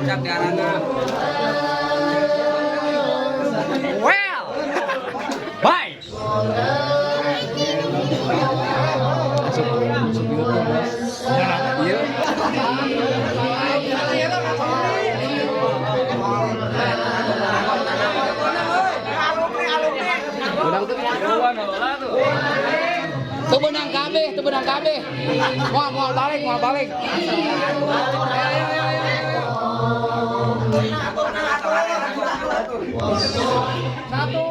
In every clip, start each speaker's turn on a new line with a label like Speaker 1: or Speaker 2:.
Speaker 1: budak diarana. Well, bye.
Speaker 2: Tuh benang kabeh. Mau balik. Satu.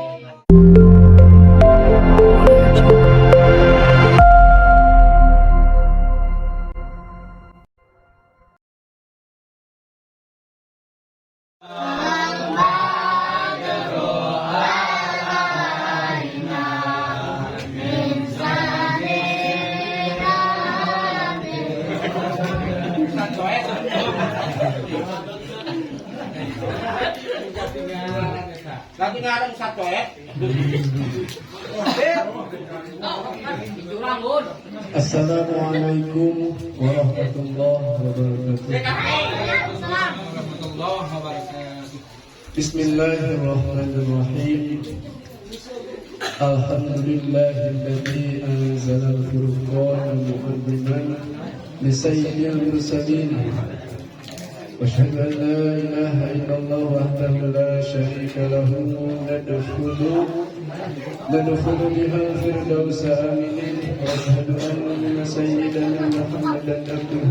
Speaker 3: Lagi ngarang satu
Speaker 4: Assalamualaikum warahmatullahi wabarakatuh. Bismillahirrahmanirrahim. Alhamdulillahilladzi anzala al-furqana mu'addiman li sayyidil mursalin. واشهد ان لا اله الا الله وحده لا شريك له ندخل بها الفردوس امنين واشهد ان سيدنا محمدا عبده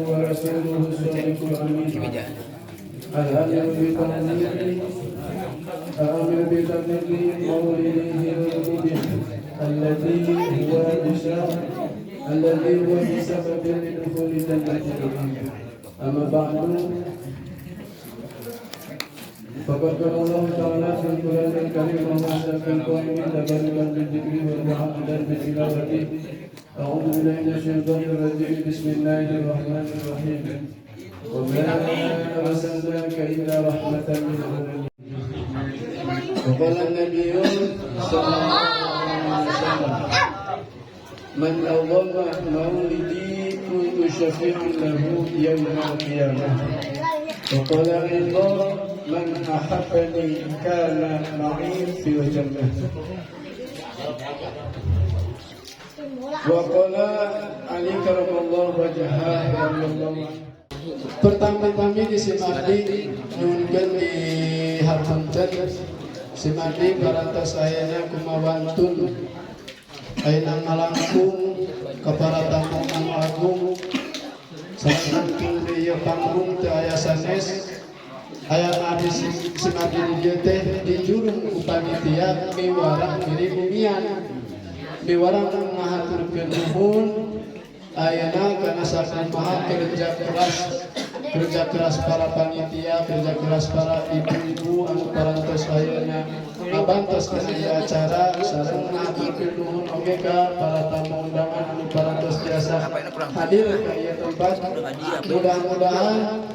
Speaker 4: ورسوله الصادق الامين الامر بتبليغ مولده المبين الذي هو بسبب لدخول الجنة. أما بعد فقد قال الله تعالى في القرآن الكريم وما شاء القوم تبركا بالذكر والمحمدا بالتلاوة. أعوذ بالله من الشيطان الرجيم. بسم الله الرحمن الرحيم. وما أرسلناك إلا رحمة للعالمين. وقال النبي صلى الله عليه وسلم من أظل مولدي كنت شفيعا له يوم القيامة. وقال أيضا من أحبني كان معي في الجنة. وقال علي كرم الله وجهه رضي الله عنه. Pertama-tama disimadi nyunkeun di Harpunten simadi parantos ayana kumawantun ayana ngalangkung kepada tamu anu agung sampun di panggung teu aya sanes aya abdi simadi di dieu teh dijurung ku panitia miwarang diri bumian miwarang ngahaturkeun nuhun ayana kana sakumaha kerja keras para panitia, kerja keras para ibu-ibu anu parantos ayeuna ngabantos kana acara sareng ngaturkeun nuhun oge ka para tamu undangan anu parantos biasa hadir ka ieu tempat. Mudah-mudahan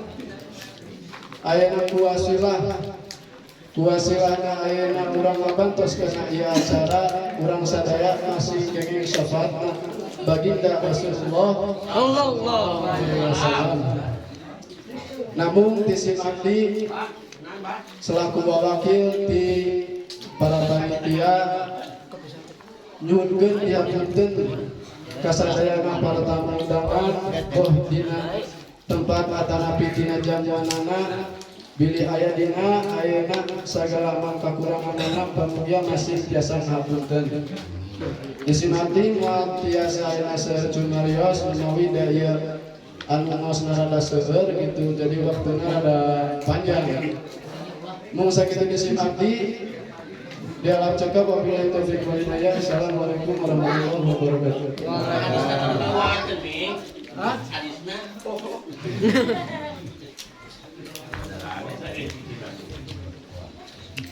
Speaker 4: ayeuna kuasilahna ayeuna urang ngabantos kana ieu acara urang sadaya masih kenging syafaatna baginda Rasulullah sallallahu alaihi wasallam. Namun disimadi selaku wakil di para panitia nyunkeun dihaturkeun kasadayana para tamu undangan dina tempat atanapi dina janjanana bilih aya dina ayeuna sagala mangka kuranganna pamugia masih biasa ngahaturkeun. Disimadi moal tiasa ayeuna seueur cumarios menawi daya anu ngosna rada seueur gitu, jadi waktunya rada panjang. Mung sakitu disimadi di alam cekap wabillahi taufiq wal hidayah. Assalamualaikum warahmatullahi wabarakatuh.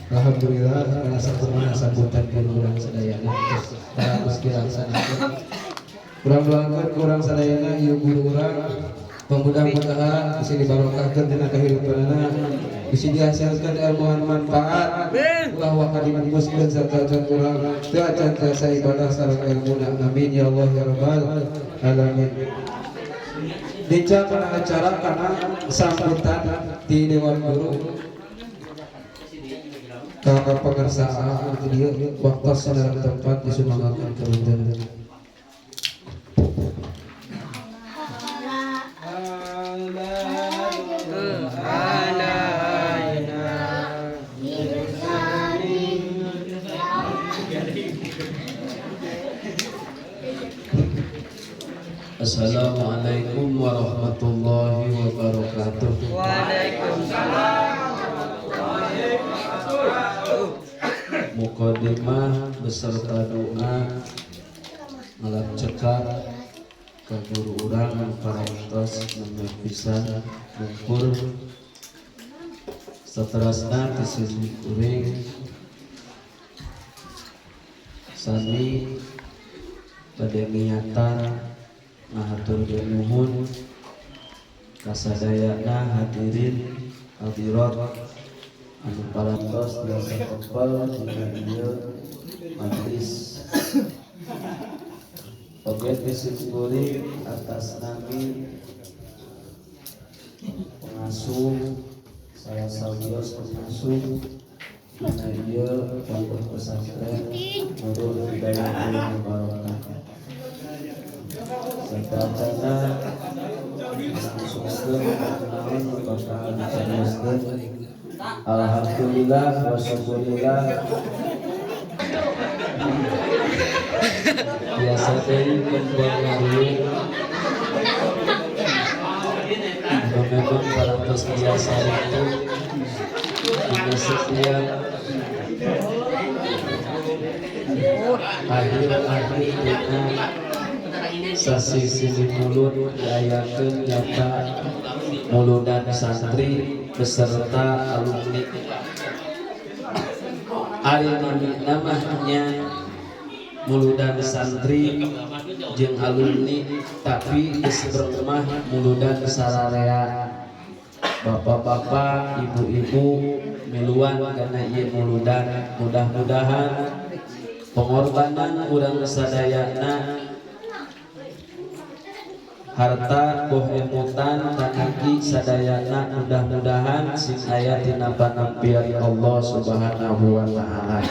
Speaker 5: Alhamdulillah karena sampurna sambutan kurang sadayana para Gusti laksanakeun. Kurang sadayana ieu guru urang mudah-mudahan bisa dibarokahkeun dina kahirupanna bisa dihasilkan ilmu manfaat ulah wakadi mungkuskeun sarta urang teu acan tiasa ibadah sareng ilmuna amin ya Allah ya rabbal alamin. Dicak kana acara kana sambutan di Dewan Guru kakak pengersaan itu dia waktu dalam tempat disumbangkan kemudian Assalamualaikum warahmatullahi wabarakatuh. Mukadimah beserta doa ngalap cekap ke guru urang parantos nama pisan mungkur seterusna kesini kuring sami pada niatan ngahatur nuhun kasadayana hadirin hadirat anu parantos biasa kepal dina ieu majlis oge disyukuri atas nami pengasuh saya sawios pengasuh dina ieu pondok pesantren Nurul Hidayah Mubarakah serta dana langsungkeun perkenalan bakal dicangeuskeun. Alhamdulillah wa syukurillah biasa deui kebuang ngariung memang parantos biasa itu dina setiap akhir-akhir dina sasi sini mulut diayakeun nyata muludan santri beserta alumni ari namanya muludan santri jeung alumni tapi geus berkemah muludan sararea bapak-bapak ibu-ibu miluan kana ieu muludan mudah-mudahan pengorbanan urang sadayana harta boh emutan kanaki sadayana mudah-mudahan sing aya tina panampian Allah Subhanahu wa taala.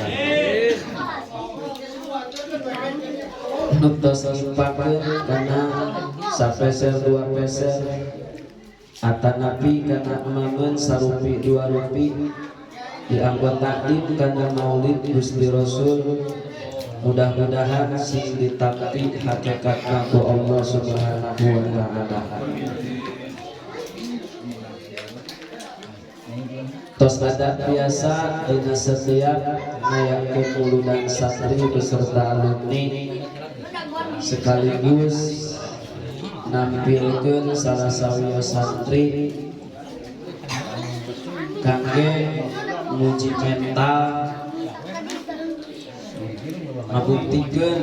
Speaker 5: Nutos ngimpakeun kana sapeser dua peser atanapi kana emangeun sarupi dua rupi dianggot takdim kana maulid Gusti Rasul. Mudah-mudahan sing ditakti hakikatna ku Allah Subhanahu wa taala. Tos adat biasa dina setiap ngayakeun muludan santri beserta alumni sekaligus nampilkeun salah sawios santri kangge nguji mental ngabuktikeun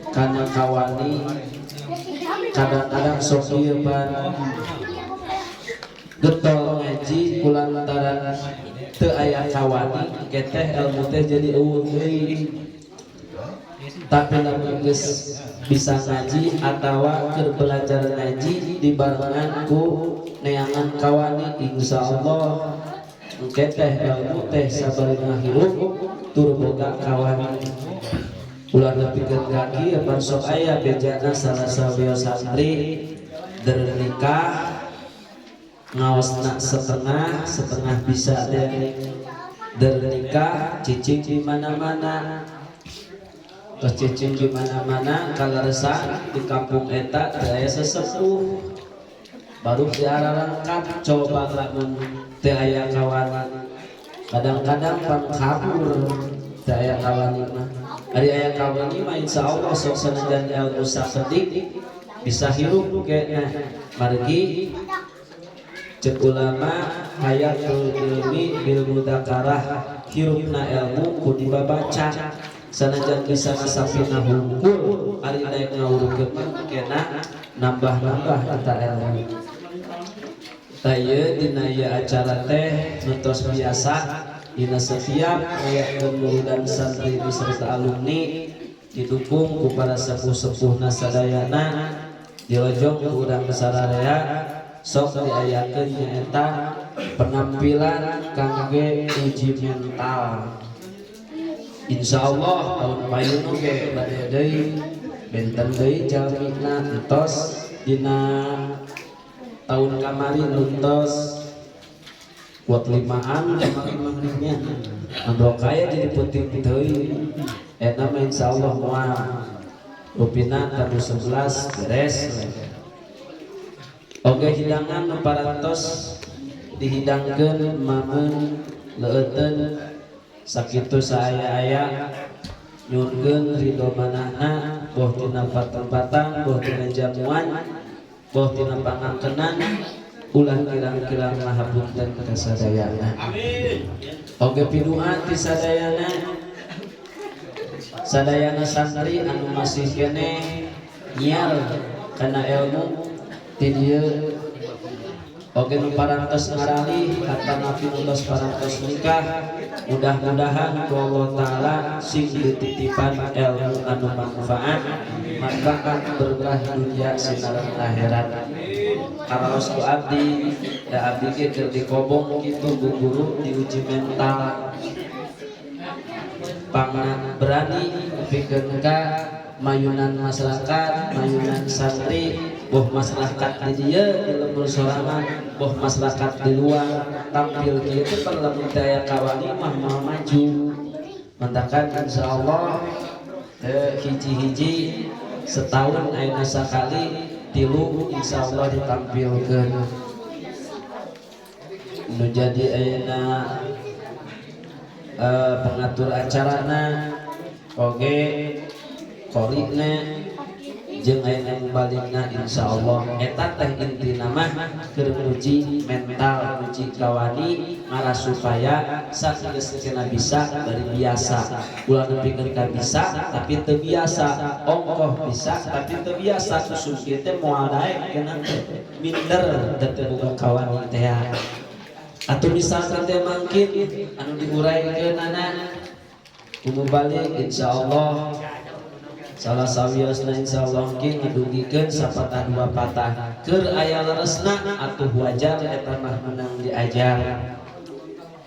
Speaker 5: kana kawani kadang-kadang sok ieu ban getol ngaji kulantaran teu aya kawani keteh ilmu teh jadi eueuh deui tapi lamun geus bisa ngaji atawa keur belajar ngaji dibarengan ku neangan kawani insyaallah keteh ilmu teh sabarina hirup tur boga kawan ulah nepikeun kaki apa sok aya bejana salah sawios santri dernikah ngaosna setengah bisa deh dernikah cicing di mana-mana terus cicing di mana-mana kalaresan di kampung eta teu aya sesepuh baru diararangkan coba lamun teu aya kawan kadang-kadang pangkabur teu aya kawani mah ari aya kawani mah insyaallah sok sanajan ilmu sakedik bisa hirup kena margi cek ulama hayatul ilmi bil mudzakarah hirupna ilmu ku dibabaca sanajan bisa ngasapina hungkul ari daek ngawurkeun kena nambah-nambah eta ilmu Taya dina ieu acara teh nutos biasa dina setiap aya guru dan santri beserta alumni didukung ku para sepuh-sepuhna sadayana dilojong ku urang sararea sok diayakeun nyaeta penampilan kangge uji mental. Insyaallah tahun payun oge bade deui benten deui jalmina entos dina tahun kamari nuntos buat limaan kemarin-kemarinnya andro kaya jadi putih deui eta mah insyaallah moal rupina tahun 11 beres. Oke hidangan nu parantos dihidangkeun mamun leuteun sakitu saaya-aya nyurkeun ridho manahna boh tina tempatan boh tina jamuan boh tina pangangkenan ulah kirang-kirang mahapunten ka sadayana. Amin. Oge pidoa ti sadayana santri anu masih kene nyiar kana ilmu ti dieu oge nu parantos ngarali kata nabi ulos parantos nikah. Mudah-mudahan ku Allah Ta'ala sing dititipan ilmu anu manfaat manfaat berkah dunia sinaran akhirat. Karaos ku abdi da abdi ge keur dikobong kitu ku guru diuji mental pangna berani pikeun ka mayunan masyarakat mayunan santri boh masyarakat di dieu di lembur sorangan boh masyarakat di luar tampil kitu parlamun daya kawani mah mau maju mantakan insyaallah hiji-hiji setahun ayeuna sakali tilu insyaallah ditampilkeun nu jadi ayeuna pengatur acarana oge korina jeung ayeuna balikna insyaallah eta teh intina mah keur uji mental uji kawani malah supaya sageus cenah bisa dari biasa ulah nepikeun ka bisa tapi teu biasa ongkoh bisa tapi teu biasa kusuk teh moal daek keuna minder teu boga kawani teh atuh misalkan teh mangkin anu diuraykeunana kudu balik insyaallah salah sawiosna insyaallah mungkin ngadugikeun sapatah dua patah keur aya leresna atuh wajar eta mah menang diajar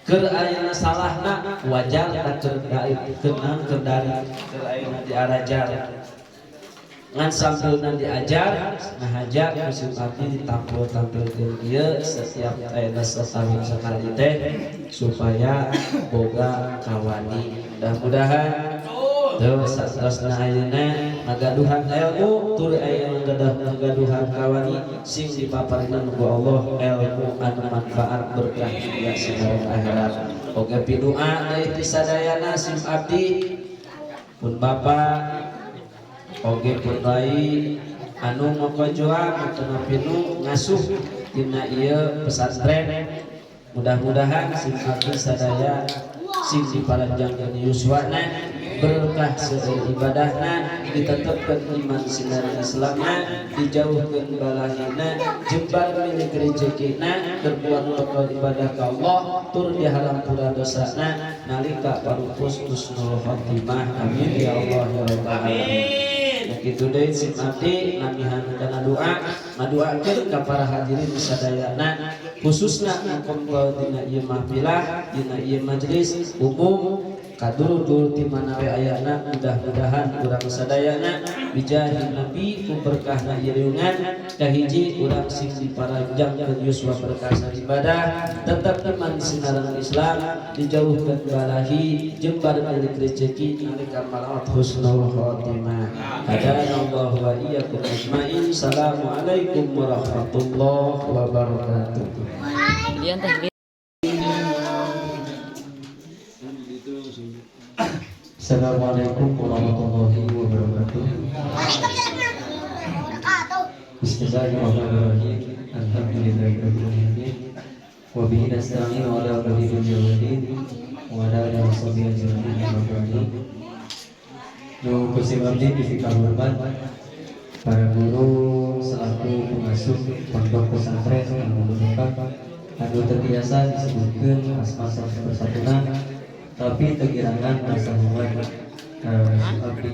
Speaker 5: keur aya salahna wajar tak keur keunang keur dari keur aya diarajar ngan sampulna diajar ngahajar musim abdi ditampil-tampilkeun ieu setiap aya setahun sekali teh supaya boga kawani. Mudah-mudahan terus satrasna ayeuna ngagaduhan ilmu tur aya ngagaduhan kawani sing dipaparingan ku Allah ilmu anu manfaat berkah dunia sareng akhirat. Oge pidoa deui ti sadayana sim abdi pun Bapak oge pun bayi anu ngokojoan anu pinu ngasuh dina ieu pesantren mudah-mudahan sim abdi sadaya sing diparanjangkeun yuswana berkah sedaya ibadahna ditetepkeun iman sinar Islamna dijauhkeun balahina jembar milik rezekina berbuat bekal ibadah ka Allah tur dihampura dosana nalika parupus husnul khotimah amin ya Allah ya rabbal alamin. Kitu deui sim abdi namihan kana doa ngaduakeun ka para hadirin sadayana khususna kumpul dina ieu mahfilah dina ieu majelis umum kadulur-dulur ti mana we ayana mudah-mudahan urang sadayana bijahi nabi ku berkahna ireungan kahiji urang sing diparanjangkeun yuswa berkah ibadah tetep iman sinaran Islam dijauhkeun balahi jembar milik rezeki nalika malaat husnul khotimah. Hadanallahu wa iyyakum ajmain. Assalamualaikum warahmatullahi wabarakatuh.
Speaker 6: Assalamualaikum warahmatullahi wabarakatuh. Bismillahirrahmanirrahim. Alhamdulillahirabbil alamin. Wa bihi nasta'in ala umuri dunya waddin wa ala alihi washabihi ajmain. Nu kusim abdi di hormat para guru selaku termasuk pondok pesantren yang merupakan anu terbiasa disebutkan asma persatuan tapi tegirangan rasa hormat abdi.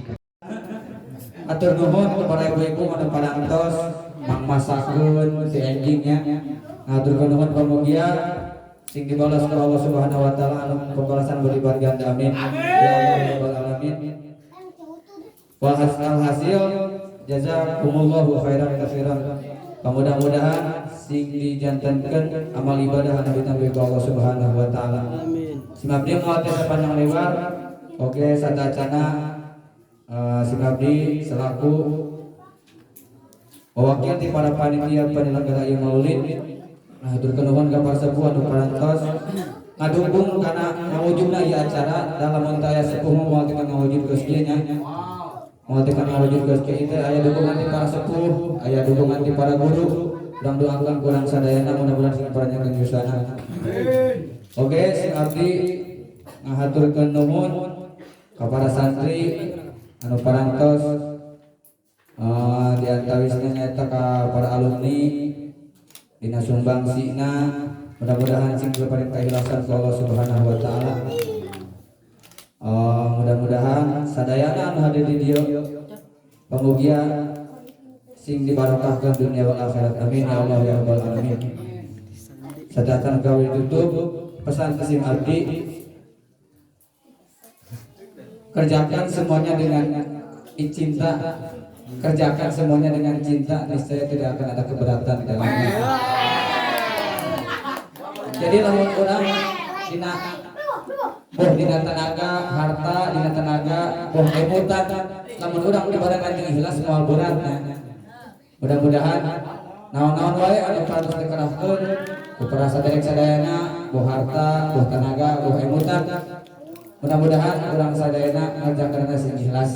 Speaker 2: Atur nuhun kepada ibu-ibu anu parantos mangmasakeun si enjingnya. Ngaturkeun nuhun pamugia sing dibalas ku Allah Subhanahu wa taala anu pembalasan berlipat ganda amin. Ya Allah ya rabbal alamin. Wa hasil jazakumullahu khairan katsiran. Mudah-mudahan sing dijantankeun amal ibadah anu ditampi ku Allah Subhanahu wa taala. Amin. Simabdi moal teh sapanjang lewat oge sadacana simabdi selaku wakil di para panitia penyelenggara ieu maulid ngaturkeun nuhun ka para sepuh anu parantos ngadukung kana ngawujudna ieu acara dalam montaya sepuh moal kita ngawujud geus ieu nya. Moal kita ngawujud geus ieu teh aya dukungan ti para sepuh, aya dukungan ti para guru. Urang doakeun kurang sadayana mudah-mudahan sing paranjakeun yusana. Oge sing abdi ngahaturkeun nuhun ka para santri anu parantos di antawisna nyaeta ka para alumni dina sumbangsina mudah-mudahan sing paring kaikhlasan ku Allah Subhanahu wa taala. Mudah-mudahan sadayana anu hadir di dieu pamugia sing dibarokahkeun dunia wal akhirat amin ya Allah ya rabbal alamin. Sadatan gawe tutup pesan kesim abdi kerjakan semuanya dengan cinta, kerjakan semuanya dengan cinta, niscaya tidak akan ada keberatan dalamnya. Jadi lamun urang dina tenaga, harta, dina tenaga, emutan, lamun urang dibarengan jeung ikhlas moal beratna. Mudah-mudahan naon-naon wae anu parantos dikerahkeun ku para sadayana, ku harta, ku tenaga, ku emutan. Mudah-mudahan urang sadayana ngajakeun sing ikhlas.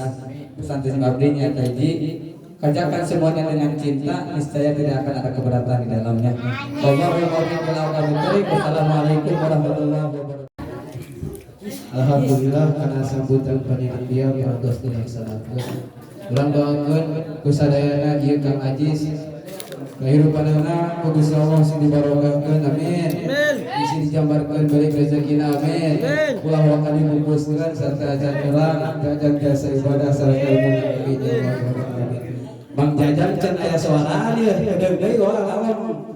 Speaker 2: Pesan sing abdi nya hiji, kerjakan semuanya dengan cinta, niscaya tidak akan ada keberatan di dalamnya. Wassalamualaikum warahmatullahi wabarakatuh.
Speaker 4: Alhamdulillah karena sambutan panitia parantos dilaksanakeun. Urang doakeun ku sadayana ieu Kang Ajis kahirupanana ku Gusti Allah sing dibarokahkeun amin. Isi dijambarkeun balik rezekina amin. Ulah wakali mupuskeun sarta ajan urang ajan jasa ibadah sarta ilmu amin ya Allah. Bang Jajan can aya suara ieu deug deui urang awam.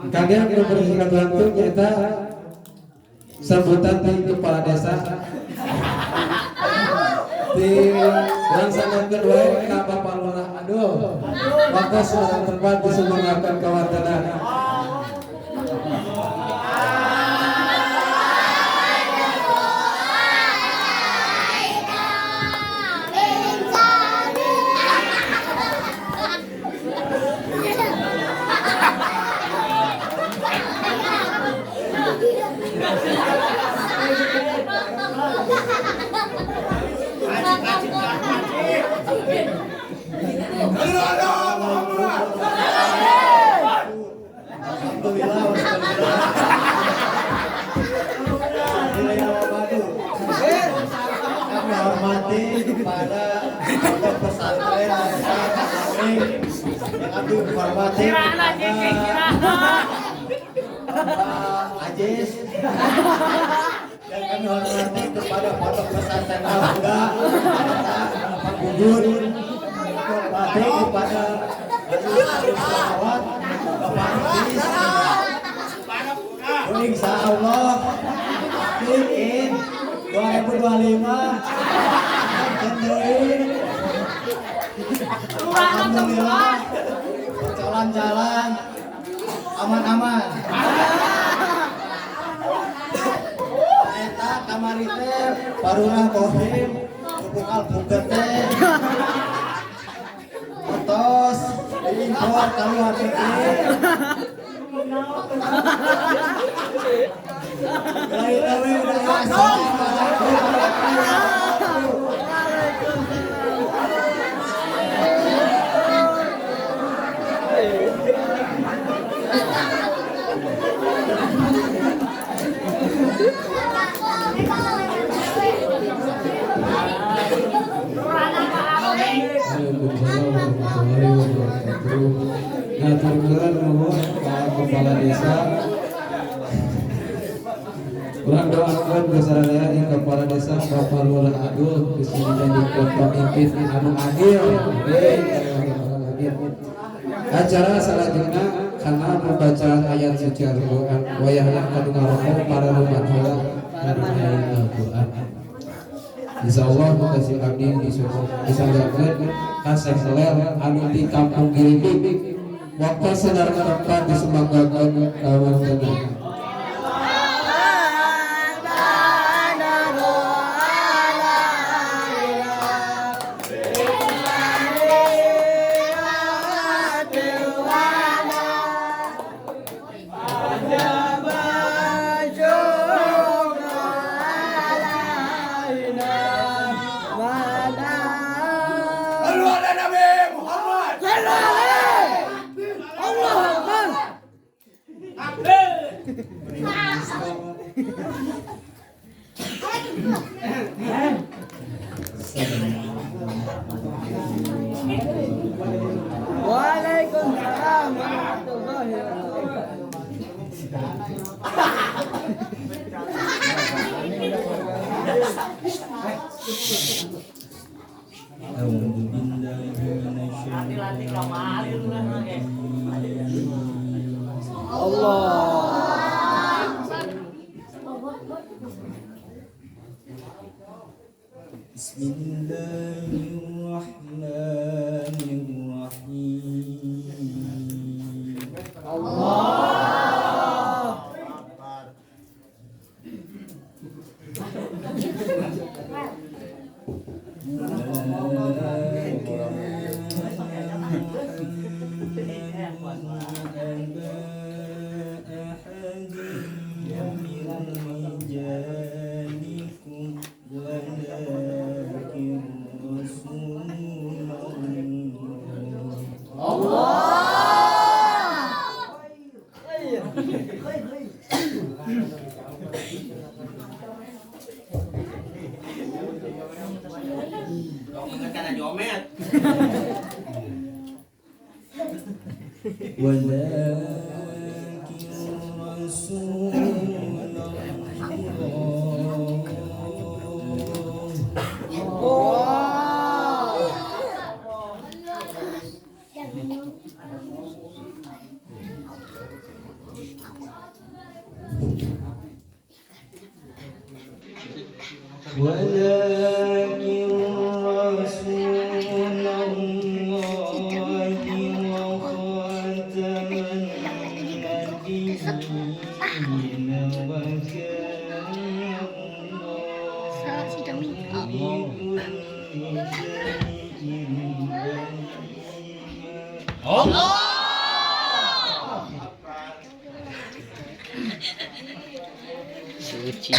Speaker 4: Kagian nu bersikat lantung eta sambutan ti kepala desa. Di langsangan wae ka Bapak Lurah. Aduh. Maka suara tempat disumbangaken ka wartana.
Speaker 3: Pada pondok pesantren yang kami hormati Ajis dan kami hormati kepada pondok pesantren Al-Huda Pak Gubun, hormati kepada Salawat Bapak Ajis. Insya Allah mungkin 2025 alhamdulillah berjalan-jalan aman-aman. Eta kamari teh parurah bohim bukal buket teh otos impor keluar negeri.
Speaker 4: Waalaikumsalam
Speaker 2: warahmatullahi wabarakatuh. Ngaturkeun nuhun ka kepala desa. Ulang doakeun besaranaya kepala desa Bapak Lurah Abdul di sini dijadikan pemimpin anu adil. Acara selanjutnya karena pembacaan ayat suci Al-Quran wayahna kadung ngarokok para rumah heula ngarahai Al-Quran. Insyaallah kasih abdi disanggakeun ka Sekselel anu di Kampung Giridik. Waktu saudara tempat disemanggakeun kawanten.
Speaker 7: Waalaikumsalam warahmatullahi Bismillahirrahmanirrahim.
Speaker 1: Suci.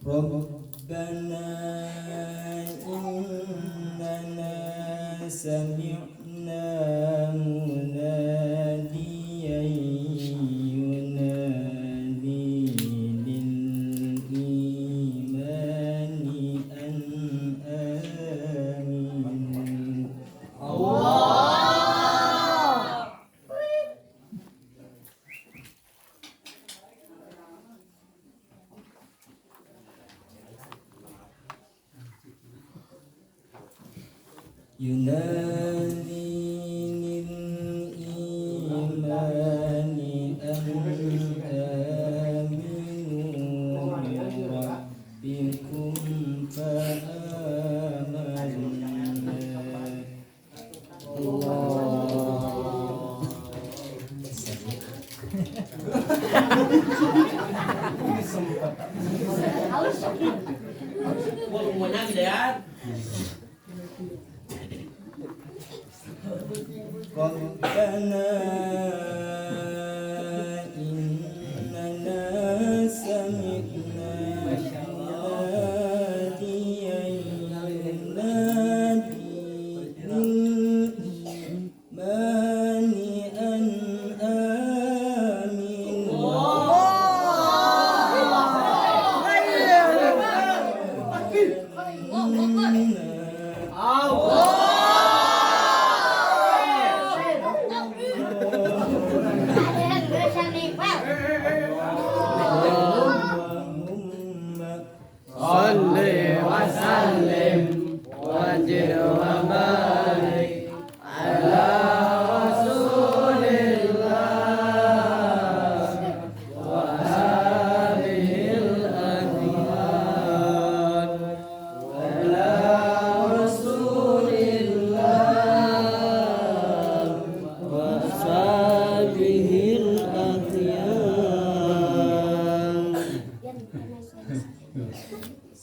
Speaker 7: ربنا إننا سمعنا مناديا ينادي للإيمان أن آمنوا ينادي للإيمان أن آمنوا بربكم فآمنا الله ربنا إننا سمعنا مناديا ينادي للإيمان أن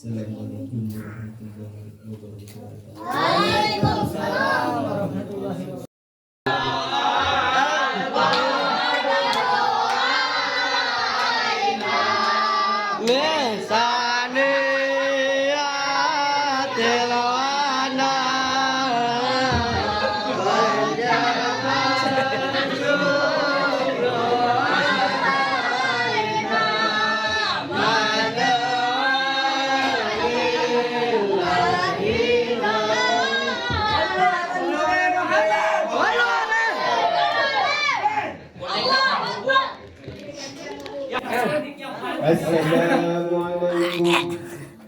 Speaker 7: Assalamualaikum warahmatullahi wabarakatuh.
Speaker 8: Waalaikumsalam warahmatullahi wabarakatuh.
Speaker 4: Assalamualaikum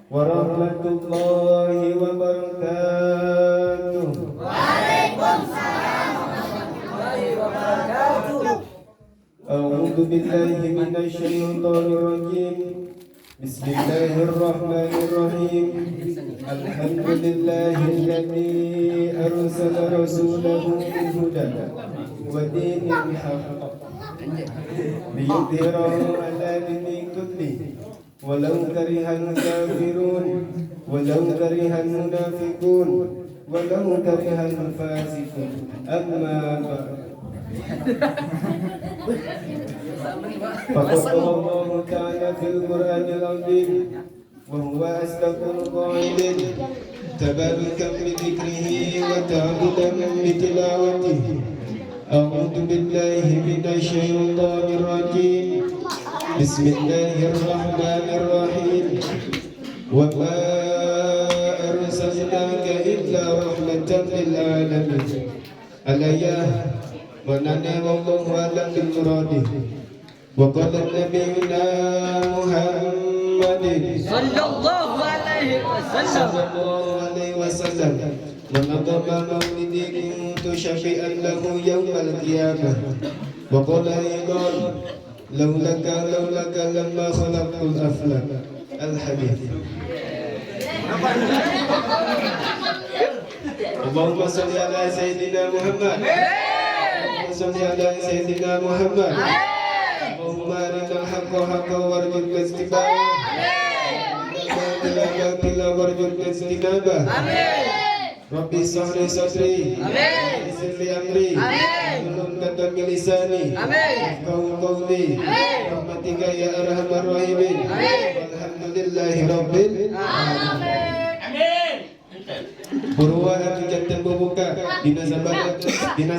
Speaker 4: warahmatullahi wabarakatuh.
Speaker 8: Waalaikumsalam warahmatullahi wabarakatuh.
Speaker 4: A'udzu billahi minasy syaithanir rajim. Bismillahirrahmanirrahim. Alhamdulillahilladzi arsala rasulahu bil huda wa dinil haqq liyudhhirahu 'ala dini kulli walau karihal kafirun walau karihal munafiqun walau karihal fasiqun amma ba'd. فقد الله تعالى في القرآن العظيم وهو أصدق القائلين تبارك بذكره وتعبدا بتلاوته. أعوذ بالله من الشيطان الرجيم بسم الله الرحمن الرحيم وما أرسلناك إلا رحمة للعالمين. الآية ونعم الله على المراد. وقال نبينا محمد صلى الله عليه وسلم من نظم مولدي كنت شفيئا له يوم القيامة. وقال أيضا لولاك لما خلقت الأفلاك. الحديث. اللهم صل على سيدنا محمد. اللهم صل على سيدنا محمد. اللهم أرنا الحق حقا وارزقنا اتباعه والباطل وارزقنا اجتنابه. ربي اشرح لي صدري ويسر لي أمري واحلل عقدة من لساني يفقهوا قولي برحمتك يا أرحم الراحمين. والحمد walhamdulillahi rabbil alamin. Purwa anu jantan bubuka dina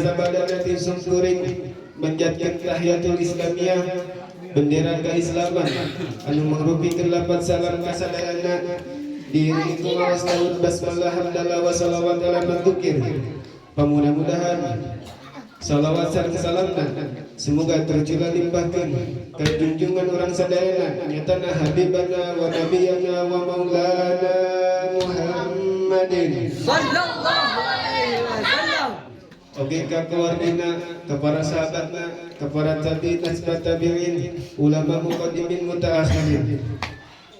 Speaker 4: sabada nanti sungkuring menjadikan tahiyatul islamiyah bendera keislaman anu mangrupikeun lapat salam kasadayana diri kumawas tahun basmalah hamdalah wa salawat ala mantukir. Pamudah-mudahan salawat sareng salamna semoga tercurah limpahkeun ka junjungan orang sadayana nyatana habibana wa nabiyana wa maulana Muhammadin
Speaker 8: sallallahu alaihi wasallam.
Speaker 4: Oke ka keluargina, ka para sahabatna, ka para tabi'in asbat tabi'in, ulama muqaddimin mutaakhirin.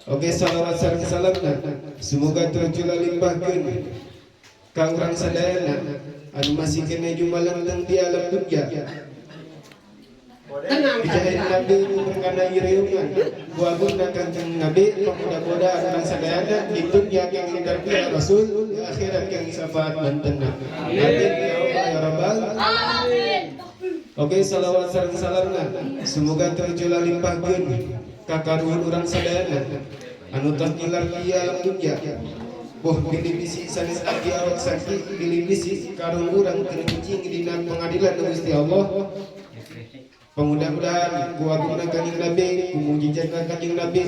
Speaker 4: Oke salawat sareng salamna semoga tercurah limpahkeun ka urang sadayana anu masih kena jumalantang di alam dunia. Bijahin Nabi berkana iriungan buabuna kanjeng Nabi pemuda-muda orang sadayana di dunia yang didarbi Rasul di akhirat yang syafaat mantenna. Amin ya Allah ya Rabbal alamin. Oke salawat sareng salamna semoga tercurah limpahkeun ka karuhun urang sadayana anu tos ngilar di alam dunia. Boh pilih bisi sanes aki awak sakit pilih bisi karun urang terkencing dina pengadilan Gusti Allah. Mudah-mudahan kuagungna kanjeng Nabi, kumujizatna kanjeng Nabi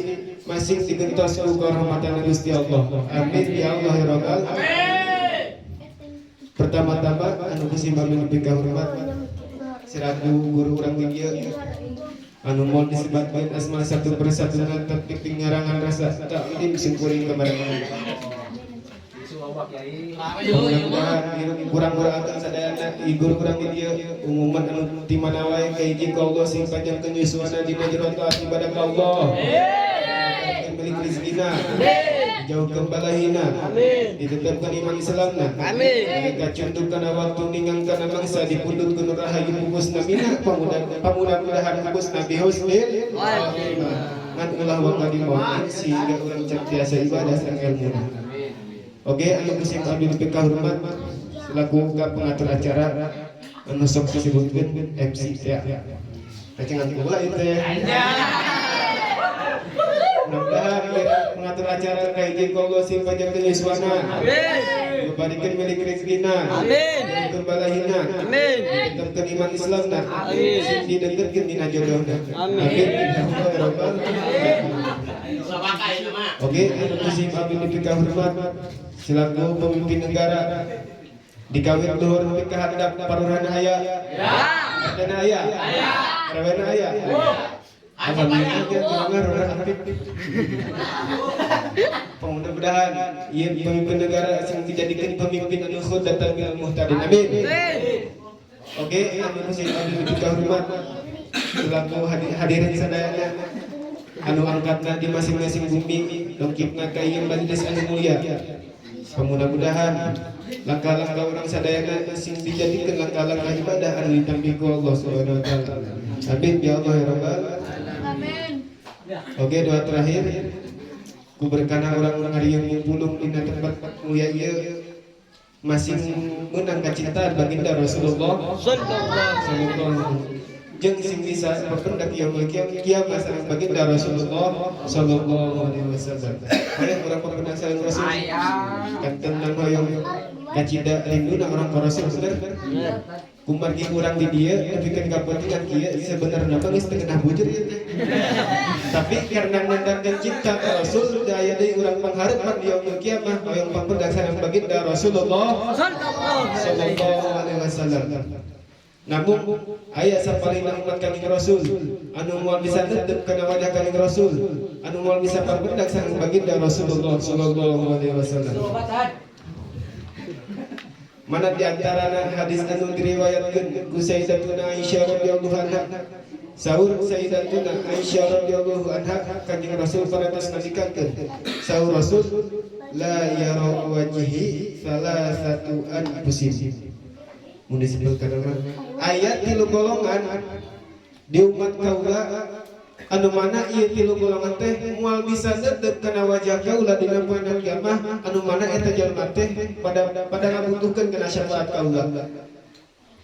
Speaker 4: masih digentos ku rahmatan Gusti Allah. Amin ya Allah ya Rabbal alamin. Pertama-tama anu kusim pamili kahormat siraku guru urang di dieu anu moal disebutkeun asma satu persatu tapi pingarangan rasa taklim singkuring kemarin. Mudah-mudahan kurang-kurang akan sadayana igur kurang di dieu umuman anu ti mana wae ka hiji ka Allah sing panjang kenyusuana dina jero taat ibadah ka Allah. Amin. Balik rezekina. Jauhkeun balahina. Amin. Ditetepkeun iman Islamna. Amin. Kacuntuk kana waktu ningang kana mangsa dipundutkeun rahayu pupusna mina pamudah-mudahan pupusna bihusnil khatimah. Ngan ulah wa qadimah sehingga urang tiasa ibadah sareng ilmuna. Oke, anu kusim abdi pika hormat selaku pengatur acara anu sok disebutkeun MC ya. Kacengan kula ieu teh. Mudah-mudahan pengatur acara ka hiji ka Allah sing panjang kenyusuana. Amin. Mubarikeun milik rezekina. Amin. Dikeun balahina. Amin. Ditetepkeun iman Islamna. Amin. Sing didengkeun dina jodohna. Amin. Ya Allah ya Rabbal alamin. Oke, anu kusim abdi pika hormat selaku pemimpin negara dikawin luhur nepi ka handap paruran aya. Dana aya. Rawena aya. Alhamdulillah jangan orang aktif. Mudah-mudahan ieu pemimpin negara sing dijadikeun pemimpin anu khudatan bil muhtadin. Amin. Oke, anu kusim abdi pika hormat selaku hadirin sadayana anu angkatna di masing-masing bumi lengkipna ka ieu majelis anu mulia. Mudah-mudahan langkah-langkah orang sadayana sing dijadikeun langkah-langkah ibadah anu ditampi ku Allah Subhanahu wa taala. Amin ya Allah ya Rabbal alamin. Oke, doa terakhir ku berkana orang-orang harieun ngumpulung dina tempat mulia ieu masing meunang kacintaan baginda Rasulullah sallallahu alaihi wasallam. Jeung sing bisa berpendak yaumul kiamat sareng baginda Rasulullah sallallahu alaihi wasallam. Hayang urang berpendak sareng Rasul. Kanten nang hoyong kacida rinduna orang ka Rasul bener. Kumargi urang di dieu nepikeun kapentingan kieu sebenarnya mah geus teu kenah bujur ieu teh. Tapi karena mendatangkan cinta ka Rasul daya deui urang panghareupan di yaumul kiamat hoyong berpendak sareng baginda Rasulullah sallallahu alaihi wasallam. Namun aya sapalina umat kanjeng Rasul anu moal bisa tetep kana wajah kanjeng Rasul anu moal bisa pambendak sareng baginda Rasulullah sallallahu alaihi wasallam. Mana di antarana hadis anu diriwayatkeun ku Sayyidatuna Aisyah radhiyallahu anha. Sahur Sayyidatuna Aisyah radhiyallahu anha kanjeng Rasul parantos nandikakeun. Sahur Rasul la yara wajhi salasatu anfusin. Mun disebutkeun ayat 3 golongan di umat kaula anu mana ieu 3 golongan teh moal bisa netep kana wajah kaula dina poeun kiamat anu mana eta jalma teh pada ngabutuhkeun kana syafaat kaula.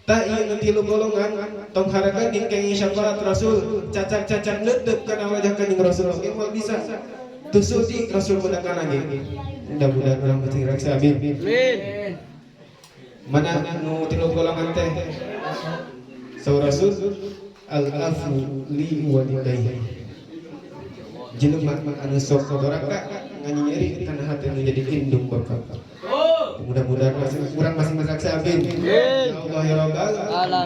Speaker 4: Tah ieu 3 golongan tong haraganing kenging syafaat Rasul cacat-cacat netep kana wajah kanjeng Rasul ge moal bisa. tusuk di Rasul mendakan lagi. Mudah-mudahan orang penting raksa amin. Mana nu tilu golongan teh? Saur Rasul al-afu li walidayya. Jelema anu sok doraka nganyeri kana hati nu jadi indung bapak. Mudah-mudahan kurang masih raksa amin. Ya Allah ya Rabbal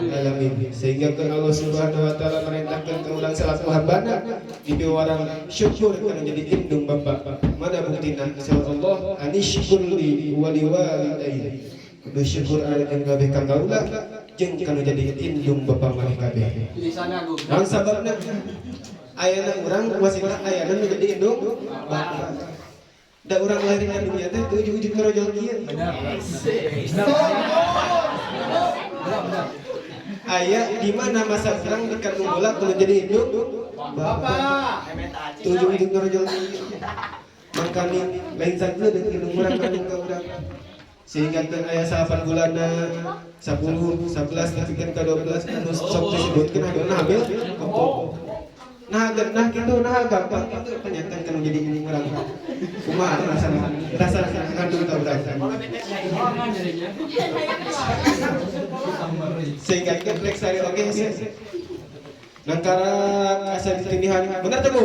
Speaker 4: alamin. Sehingga ke Allah Subhanahu wa taala merintahkan ke ulang selaku hambana dibiwarang syukur kana jadi indung bapak. Mana buktina? Insyaallah Allah anishkurli wa liwalidayya. Kudu syukur areun kabeh ka kaula jeung kana jadi indung bapak maneh kabeh. Naon sababna? Ayana urang wasila ayana nu jadi indung bapak. Da urang lahir di dunia teh teu ujug-ujug karojol kieu. Benar. Aya di mana masa urang dikandung bola kudu jadi indung bapak. Teu ujug-ujug karojol kieu. Mangkani lain sakeun deuk indung urang kandung ka urang. Sehingga kan aya 8 bulanna 10, 11 nepikeun ka 12 anu sok disebutkeun hadirna hamil kepok. Nah gitu gampang itu penyataan kan jadi ini orang kumaha rasana ngandung ka urang. Sehingga kan rek sari oge nangkara asa ditinihan bener teh Bu?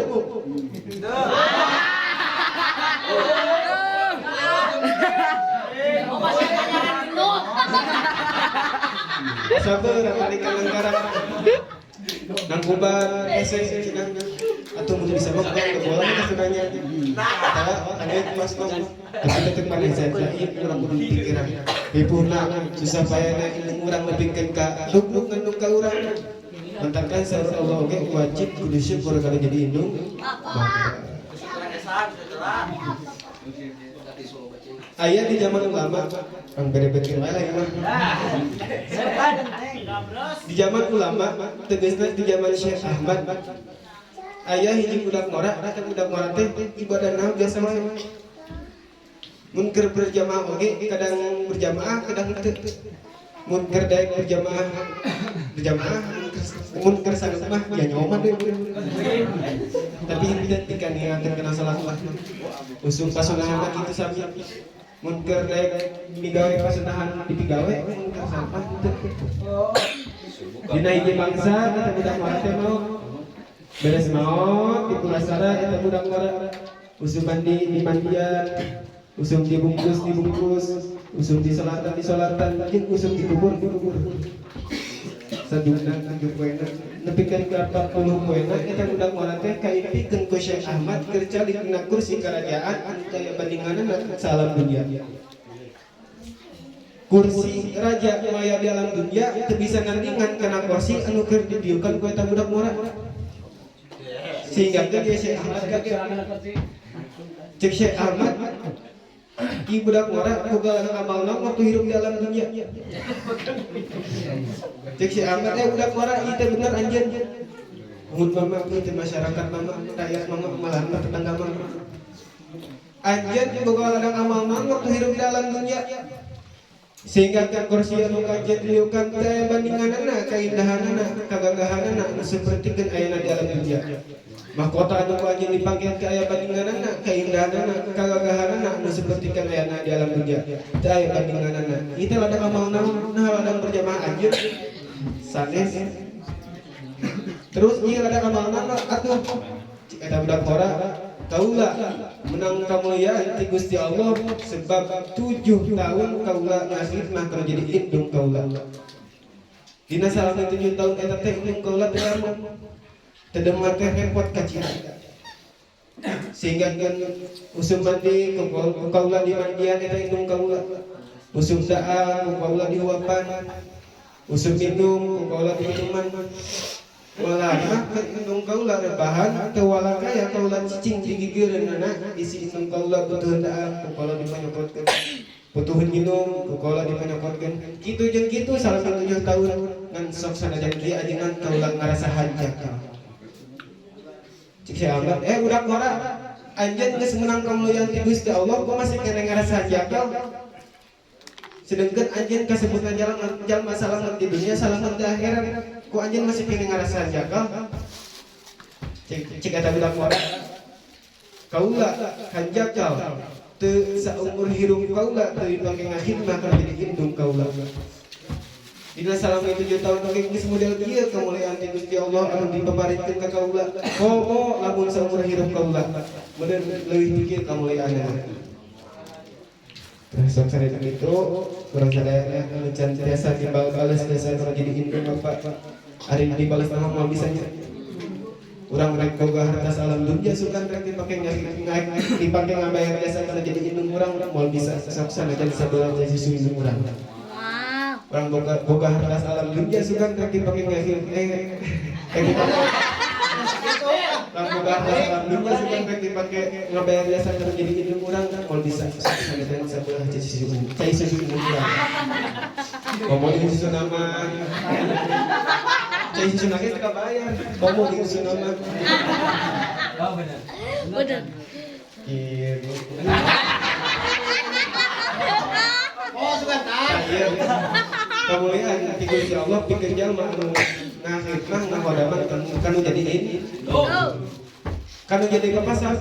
Speaker 4: Sabar balikan nangkara nang kubar ese cenah atuh mun bisa mah ke bola kita sebenarnya atawa ane pas mah tapi teu maneh saya urang kudu pikiran bipuna susah payahna indung urang nepikeun ka duk ngandung ka urang mantarkan saur Allah oge wajib kudu syukur kalau jadi indung aya di zaman ulama ang bere-bere lah ya mah di zaman ulama tegasna di zaman Syekh Ahmad aya hiji budak ngora kan budak ngora teh ibadah naon biasa mah mun keur berjamaah oge kadang berjamaah kadang teu mun keur daek berjamaah mun keur salat mah ya nyoman deui tapi tidak niatkeun kana salat mah usum pasunahan kitu sami mun keur daek migawe pasunahan di pigawe mun keur sampah teu dina hiji bangsa kita budak ngora teh mau beres maot di pulasara kita budak ngora usuman di mandian usum dibungkus usum disolatan jeung usum dikubur saduna tunjuk poena nepikeun ka 40 poena eta budak ngora teh kaipikeun ku Syekh Ahmad keur calik dina kursi kerajaan anu taya bandinganna salam dunia. Kursi raja maya di alam dunia teu bisa nandingan kana kursi anu keur didieukeun ku eta budak ngora. Sehingga dia Syekh Ahmad cek Syekh Ahmad ki budak ngora boga amalna waktu hidup di alam dunia. Cek Syekh Ahmad budak ngora ieu teh bener anjeun. Mun mama teh masyarakat mama rakyat mama malahan tetangga mama. Anjeun boga ladang amalna waktu hidup di alam dunia. Sehingga kan kursi anu kajen liukan teh bandinganna kaindahanna kagagahanna anu sapertikeun ayeuna di alam dunia. Mahkota anu anjeun dipanggil ke aya bandinganna kaindahanna kagagahanna anu sapertikeun ayeuna di alam dunia. Teu aya bandinganna. Ieu teh ladang amalna nah ladang berjamaah anjeun sanes. Terus ieu ladang amalna atuh eta budak ngora kaula menang kamuliaan ti Gusti Allah sebab 7 tahun kaula ngaslitna kana jadi indung kaula. Dina salahna 7 tahun eta teh indung kaula teh tedemar teh repot kacira. Sehingga kan usum mandi ku kaula di mandian eta indung kaula. Usum da'a ku kaula di huapan. Usum minum ku kaula di minuman. Walana indung kaula rebahan teu walakaya kaula cicing di gigeureunna isi indung kaula butuh da'a ku kaula dipanyokotkeun butuh minum ku kaula dipanyokotkeun kitu jeung kitu salah 7 tahun ngan sok sanajan kieu ajengan kaula ngarasa hanjaka cik Syekh Ahmad budak ngora anjeun geus meunang kamuliaan ti Gusti Allah kok masih kene ngarasa hanjaka sedengkeun anjeun kasebutna jalma salamet di dunia salamet di akhirat ku anjeun masih pengen ngarasa jakal cek eta budak ngora kaula hanjakal teu saumur hirup kaula teu dipake ngahidmah kana jadi indung kaula. Dina salami 7 tahun oge geus model kieu kamuliaan ti Gusti Allah anu dipaparikeun ka kaula. Komo lamun saumur hirup kaula bener leuwih kieu kamuliaanna. Terus saretan itu kurang sadaya anu can tiasa dibales desa jadi indung Bapak. Ari dibalas mah moal bisanya. Urang rek boga harta alam dunya sukan rek dipake dipake ngabayar jasa kana jadi indung urang moal bisa saksana jadi sabelah jadi susu indung urang. Orang boga harta alam dunia suka kaki pakai ngahil orang boga harta alam dunia suka kaki pakai ngabayar jasa jadi indung orang kalau bisa dengan sebelah cai susu urang ngomong di susu nama cai susu nake teka bayar ngomong di susu nama
Speaker 8: Bener.
Speaker 4: gitu.
Speaker 3: Oh, sebentar.
Speaker 4: Kemuliaan ti Gusti Allah pikeun jalma anu ngahidmah ngahodaman kanu jadi ini. Kanu jadi kapasa.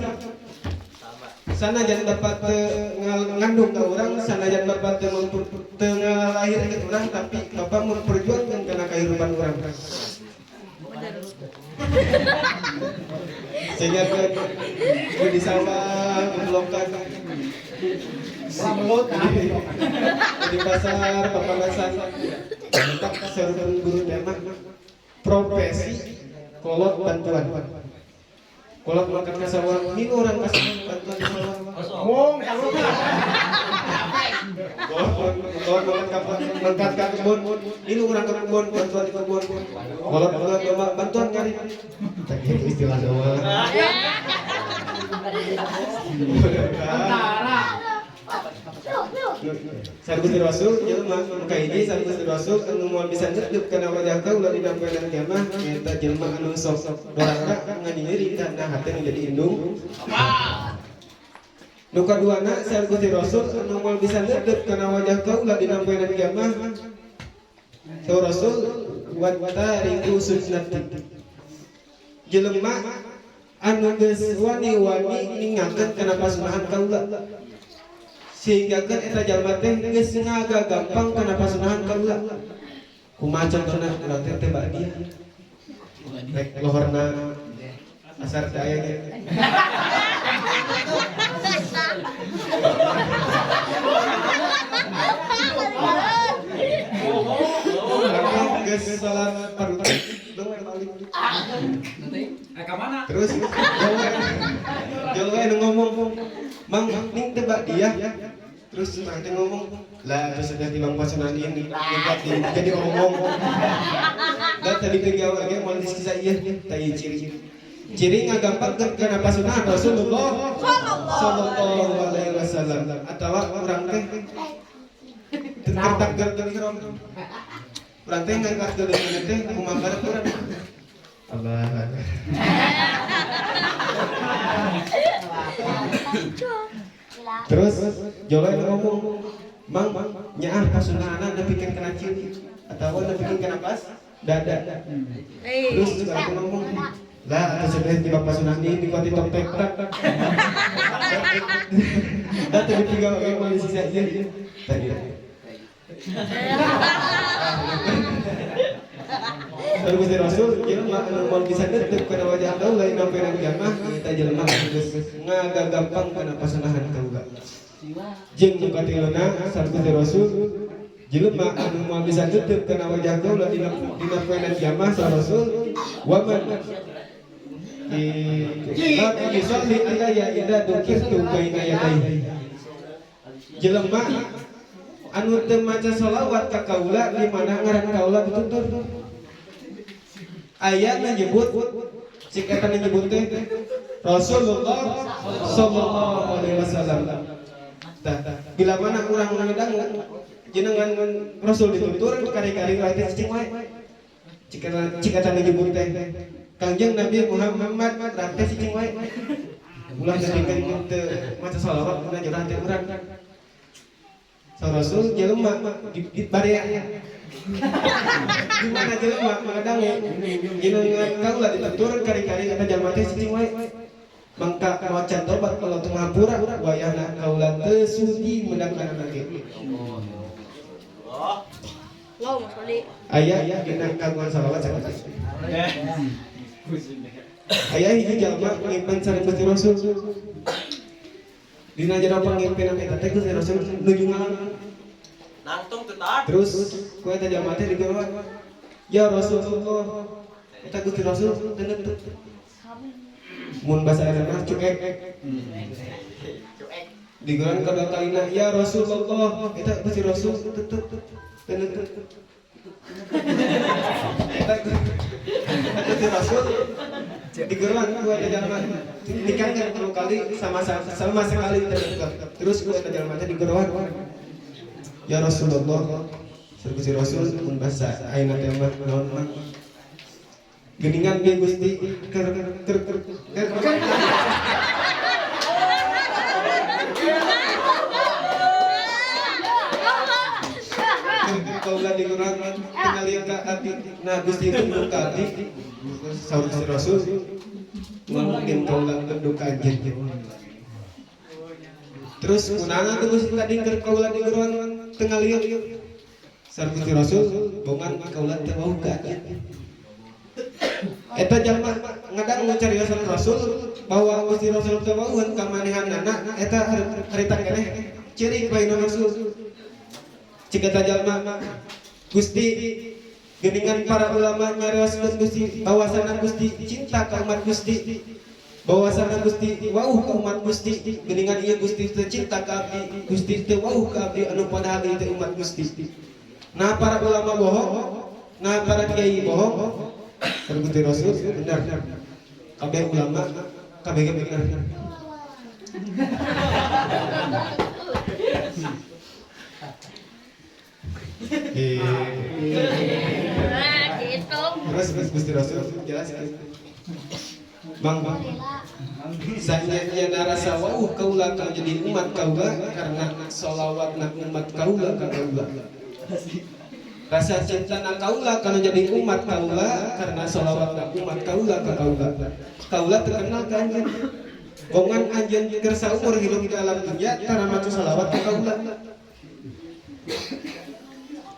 Speaker 4: Sanajan dapat ngandung ka urang, sanajan dapat teu ngalahir ke urang tapi Bapak memperjuangkan kana kehidupan urang. Sehingga di sawah memblokkan di pasar papanasan tak serupan guru tema profesi kolot bantuan kolot makan kasawang ini orang kasih bantuan ngomong kalau kolot makan kapan mangkat ke kebun ini orang ke kebun bantuan di kebun kolot bantuan nyari tak itu istilah doang Sargus Rasul jelema muka hiji sargus Rasul anu moal bisa nyeup kana wajah kaula dina poenan kiamah eta jelema anu sok doraka nganiiri kana hate nu jadi indung. Nu kaduana sargus Rasul anu moal bisa nyeup kana wajah kaula dina poenan kiamah Sa Rasul wa tariku sunnati. Jelema anu geus wani-wani ningakeun kana pasunahan kaula. Sehingga kan eta jalma teh geus ngagampang kana pasunahan kaula. Kumaha contohna urang teh teh badia. Rek lohorna asar teh aya ge. Geus salat parutan terus jauh ngomong mang ning teh badia terus nanti ngomong lah terus ada di bang pasunan ini jadi ngomong dan tadi tinggal lagi mau disisa iya tadi ciri ngagampang kana pasunan Rasulullah sallallahu alaihi wasallam atau orang teh tertak gerteng ihram urang teh ngangkat geuleuh teh kumaha bareng urang Allah terus Jola ngomong mang nyaah pasunahan nepikeun kana ciri atawa nepikeun kana pas dada terus aku ngomong lah atuh sebenarnya di bapak pasunahan ini dikuati tok tek dan tadi tiga orang mau sisa ieu tadi Terus Gusti Rasul jelema anu moal bisa neuteuk kana wajah Allah lain namperan kiamah eta jelema geus ngagampang kana pasunahan kaula. Jeung nu katiluna sareng Gusti Rasul jelema anu moal bisa neuteuk kana wajah kaula dina poenan kiamah sa Rasul wa man di sholli alayya idza dzukirtu baina yadayhi. Jelema anu teu maca shalawat ka kaula di mana ngaran kaula ditutur. Ayatna nyebut cik eta nyebut teh Rasulullah sallallahu alaihi wasallam. Bila mana urang ngadangu jenengan Rasul ditutur kari-kari lain cicing wae. Cik eta nyebut teh Kangjeng Nabi Muhammad rate cicing wae. Ulah ngadikeun teu maca shalawat kana jurah teh urang. Sa Rasul jelema di barea gimana jelema mengadangu jenengan kaula ditutur kari-kari eta jalma teh cicing wae mangka macan tobat kalau tengah pura wayahna kaulah teu sudi mendakan lagi.
Speaker 8: Lo Mas Wali.
Speaker 4: Aya dina kagungan salawat sangat. Aya hiji jalma ngimpen sareng Gusti Rasul. Dina jero pangimpenan eta teh Gusti Rasul nuju ngalang.
Speaker 3: Nangtung tetap.
Speaker 4: Terus ku eta jalma teh digeureun. Ya Rasulullah. Eta Gusti Rasul teu mun bahasa Arabna cuek. Digeureun kedua kalina ya Rasulullah. Eta Gusti Rasul teu Eta Gusti Rasul digeureun ku eta jalma nikah yang perlu kali sama sekali terus ku eta jalma teh digeureun ya Rasulullah Gusti Rasul mun bahasa ayeuna teh mah naon mah geuningan ge Gusti keur kaulah digeureun tinggal lieu ka ati nah Gusti tunduk ka ati saur Gusti Rasul mungkin kaulah tunduk ka anjeun terus kunaon tuh Gusti tadi keur kaulah digeureun tinggal lieu saur Gusti Rasul bongan kaulah teu wau ka anjeun eta jalma ngadang ngucarioskeun Rasul bahwa Gusti Rasul teu waueun ka manehanana eta harita keneh ciri bae Rasul jika jalma Gusti geuningan para ulama nyarioskeun Gusti bahwasana Gusti cinta ka umat Gusti bahwasana Gusti wauh ka umat Gusti geuningan ieu Gusti teu cinta ka abdi Gusti teu wauh ka abdi anu padahal ieu teh umat Gusti. Nah para ulama bohong, nah para kiai bohong, Gusti Rasul benar. Kabeh ulama kabeh benar.
Speaker 8: Gitu.
Speaker 4: Terus Gusti Rasul jelas Bang Sanya rasa wauh kaulah kau jadi umat kaulah karena sholawat nak umat kaulah ka kaulah. Rasa cinta nak kaulah karena jadi umat kaulah karena sholawat nak umat kaulah ka kaulah. Kaulah terkenal ka anjeun. Gongan anjeun keur saumur hidup di alam dunya tara maca sholawat ka kaulah.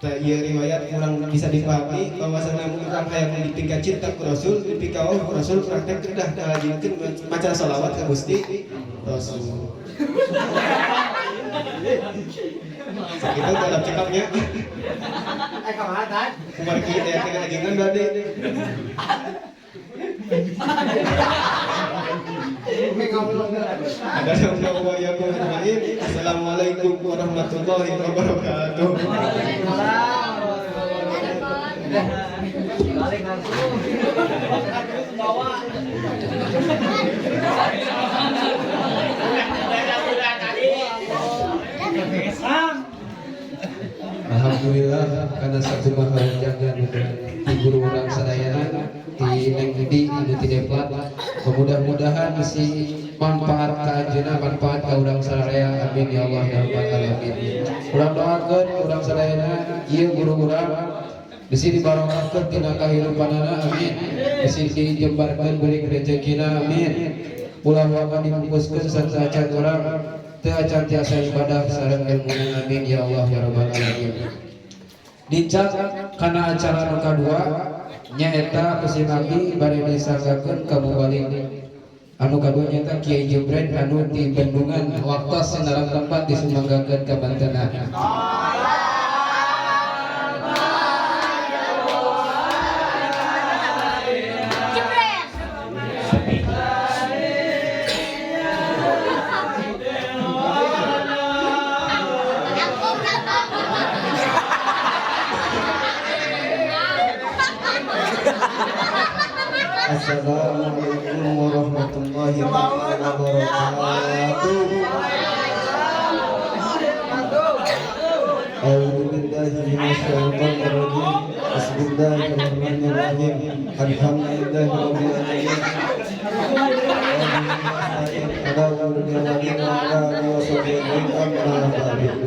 Speaker 4: Tah ieu riwayat kurang bisa dipahami bahwasana urang hayang dipika cinta ku Rasul, dipika wauh ku Rasul urang teh kedah dalajikeun maca shalawat ka Gusti Rasul. Sakitu dalam cekapnya.
Speaker 3: Kumaha tah?
Speaker 4: Kumaha kieu teh teh ajengan bade. Ada yang mau ya Assalamualaikum warahmatullahi wabarakatuh.
Speaker 2: Alhamdulillah karena satu mahajangan di guru orang sadayana di Nengdi anu ti Deplat mudah-mudahan mesti manfaat ka anjeunna manfaat ka urang sadaya amin ya Allah ya rabbal alamin. Urang doakeun urang sadayana ieu guru urang bisi dibarokahkeun tina kahirupanana amin. Bisi dijembarkeun beuring rezekina amin. Ulah wae dipupuskeun sarta acan urang teu acan tiasa ibadah sareng ilmuna amin ya Allah ya rabbal alamin. Dicak kana acara nu kadua nyaeta Gusti Nabi bari disanggakeun ka mubalik anu kadua nyaeta Kiai Jebret anu di Bendungan waktos dalam tempat disumbanggakeun ka Bantenan.
Speaker 3: Assalamualaikum warahmatullahi wabarakatuh. A'udzu billahi minasyaitonir rajim. Bismillahirrahmanirrahim. Alhamdulillahirabbil alamin.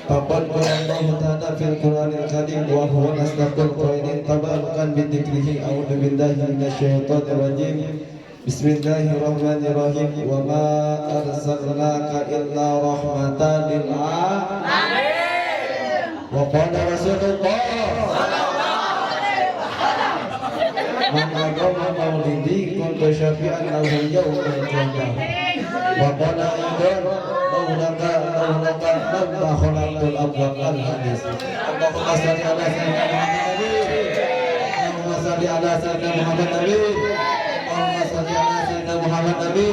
Speaker 3: Faqad qala Allah ta'ala fil Qur'anil Karim wa huwa asdaqul qailin tabarrukan bi dzikrihi a'udzu billahi minasyaitonir rajim.
Speaker 4: Bismillahirrahmanirrahim. Wa ma arsalnaka illa rahmatan lil alamin. Wa qala Rasulullah man aqama maulidi kuntu syafi'an lahu yawmal qiyamah. Wa qala aidan laulaka lamma khalaqtul abwab al hadis. Allahumma shalli ala sayyidina Muhammad. Allahumma shalli ala sayyidina Muhammad nabi. Allahumma shalli ala sayyidina Muhammad nabi.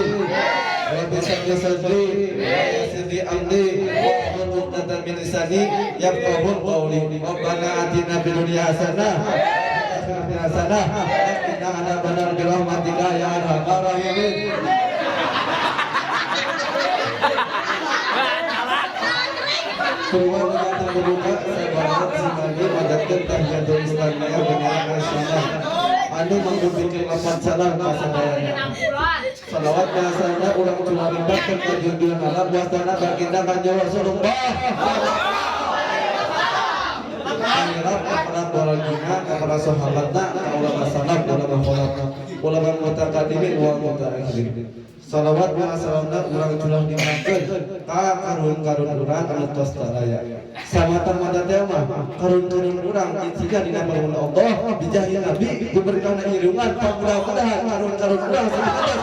Speaker 4: Rabbi shalli sadri wa yassir li amri wahlul 'uqdatam min lisani yafqahu qawli. Rabbana atina fid dunya hasanah wa fil akhirati hasanah wa qina adzabannar bi rahmatika ya arhamar rahimin. Keluar dengan terbuka, saya banget sebagai madatkan tahiyatul islamiyah dengan nasional. Anu mengikuti lapan salam pasadayana. Salawat bahasana ulang tularibahkan ke junjungan alam wasana baginda kanjeng Rasulullah. Pangeran kepada para jina, kepada sahabatna, ulama salaf, ulama kholaf, ulama mutaqaddimin wa mutaakhirin. Salawat wa salamna urang culang dimakeun ka karun-karun urang anu tos taraya. Samatan mada teh mah karun-karun urang intinya dina paruman Allah bijahi Nabi diberikan irungan mudah-mudahan karun-karun urang sukses.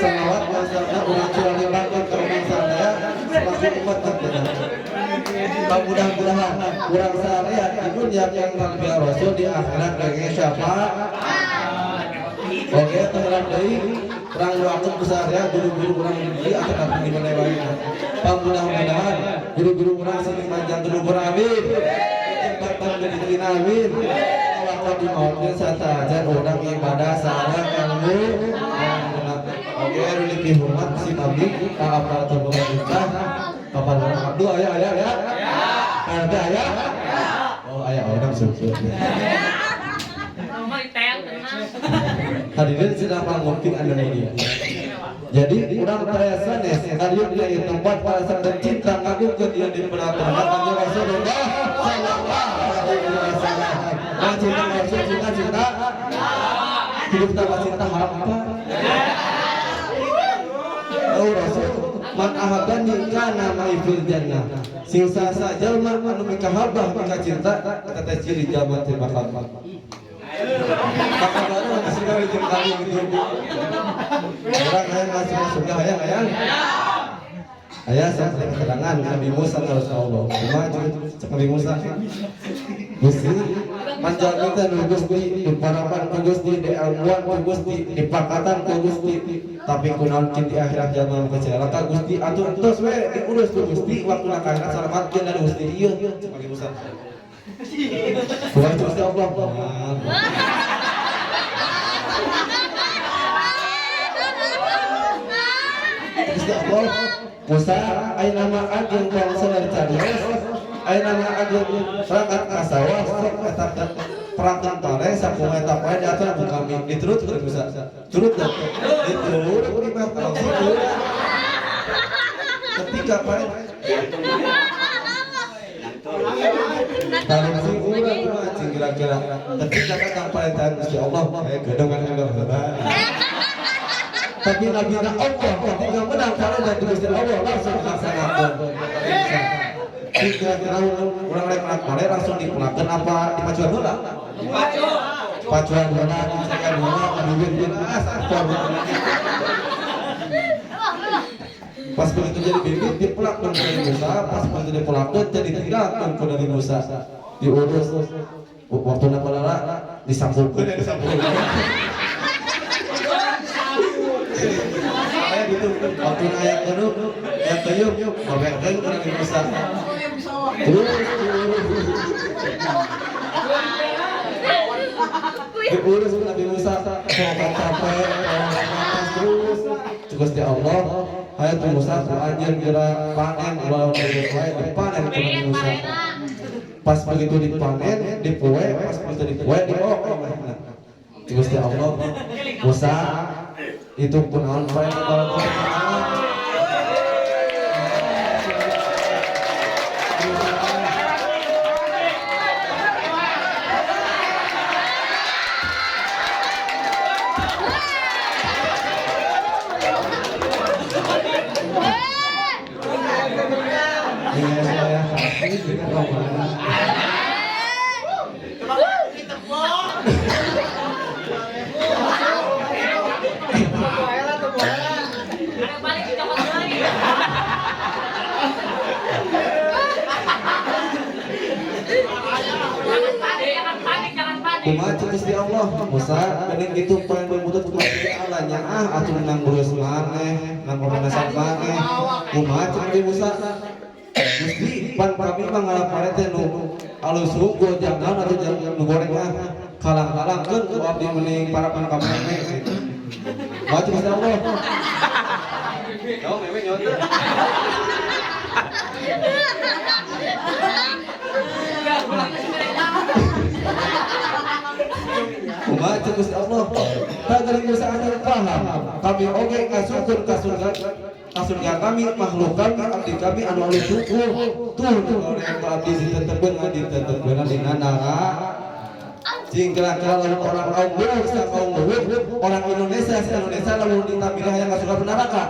Speaker 4: Salawat wa salamna urang culang dimakeun ka urang sadaya selaku umat Nabi. Mudah-mudahan urang sadaya di dunia yang kangge Rasul di akhirat kangge syafaat. Oke, teman deui urang doakeun ku sadaya guru-guru urang di akan di mana wae. Mudah-mudahan guru-guru urang sing panjang guru amin. Tempatan di amin. Waktu di mautkeun satajan urang ibadah salah kangge. Oke, religi hormat si Nabi ka aparatur pemerintah. Kapal Abdul ayah. Ada ayah. Oh ayah orang syukur. Hadirin sedang mungkin Anda media. Jadi urang taya sanes kalian di tempat para sangat cinta ngagum ke dia di belakang kanjeng Rasulullah sallallahu alaihi wasallam. Cinta Rasul cinta. Hidup tanpa cinta haram apa? Oh Rasul man ahabani kana ma'i fil jannah. Sing sasa jalma anu mikahabah mika cinta kata teh ciri jalma teh bakal mati. Maka baru masih kali jeung kali gitu. Urang hayang masuk hayang. Aya saking keterangan Nabi Musa ka Rasulullah. Kumaha cek Nabi Musa? Gusti panjangna nu Gusti diparapan ku Gusti diamuan ku Gusti dipakatan ku Gusti tapi kunaon di akhirat zaman kecelaka Gusti atur tos we diurus ku Gusti waktu na akhirat salamatkeun dari Gusti ieu cek Nabi Musa. Kumaha Gusti Allah. Gusti Allah Musa ayeuna mah ageung bangsa carios ayeuna mah ageung berangkat ka sawah sok eta perangkat tare sakumaha eta pae diatur ku kami diturut ku Musa turut dah diturut ku imam kalau situ ketika pae kalau si urang mah kira-kira ketika datang perintah Gusti Allah gedongan tapi Nabi Allah ketika menang kalau dari Gusti Allah langsung dilaksanakan. Kira-kira orang lain melakukan langsung dipulakan apa dipacuan heula? Pacuan heula, dicekan heula, dibimbing asal. Pas begitu jadi bibit dipulakkan ke Nabi Musa, pas begitu dipulakkan jadi tinggalkan ke Nabi Musa. Diurus waktu nakalala disambungkeun gitu waktu ayat kedua ayat kayuk ngobekkeun ke Nabi Musa diurus Nabi Musa capek terus Gusti Allah hayat Musa anjeun geura panen ulah dipanen ke Nabi Musa pas begitu dipanen dipoe pas begitu dipoe diok Gusti Allah Musa itu kunaon pae kalau
Speaker 2: Iya saya kasih dengan rombongan. Kumaha Gusti Allah, Musa geuning kitu pengen butut Gusti Allah nya atuh nang beus maneh, nang pemanasan maneh. Kumaha Gusti Musa? Gusti pan kami mah ngalaparet teh nu alus hungkul jam naon atuh jam nu goreng kalang-kalangkeun ku abdi mending para pankamene. Kumaha Gusti Allah? Kau meme nyaut. Kumaha Gusti Allah? Tagari Musa anu paham. Kami oge kasukur ka surga kami makhluk kami abdi kami anu alus syukur. Tuh oleh ka abdi ditentekeun ditentekeun dina nara. Jing kira-kira lamun orang kaum Luhur sa kaum Luhur, orang Indonesia lamun ditamilah yang ka surga neraka.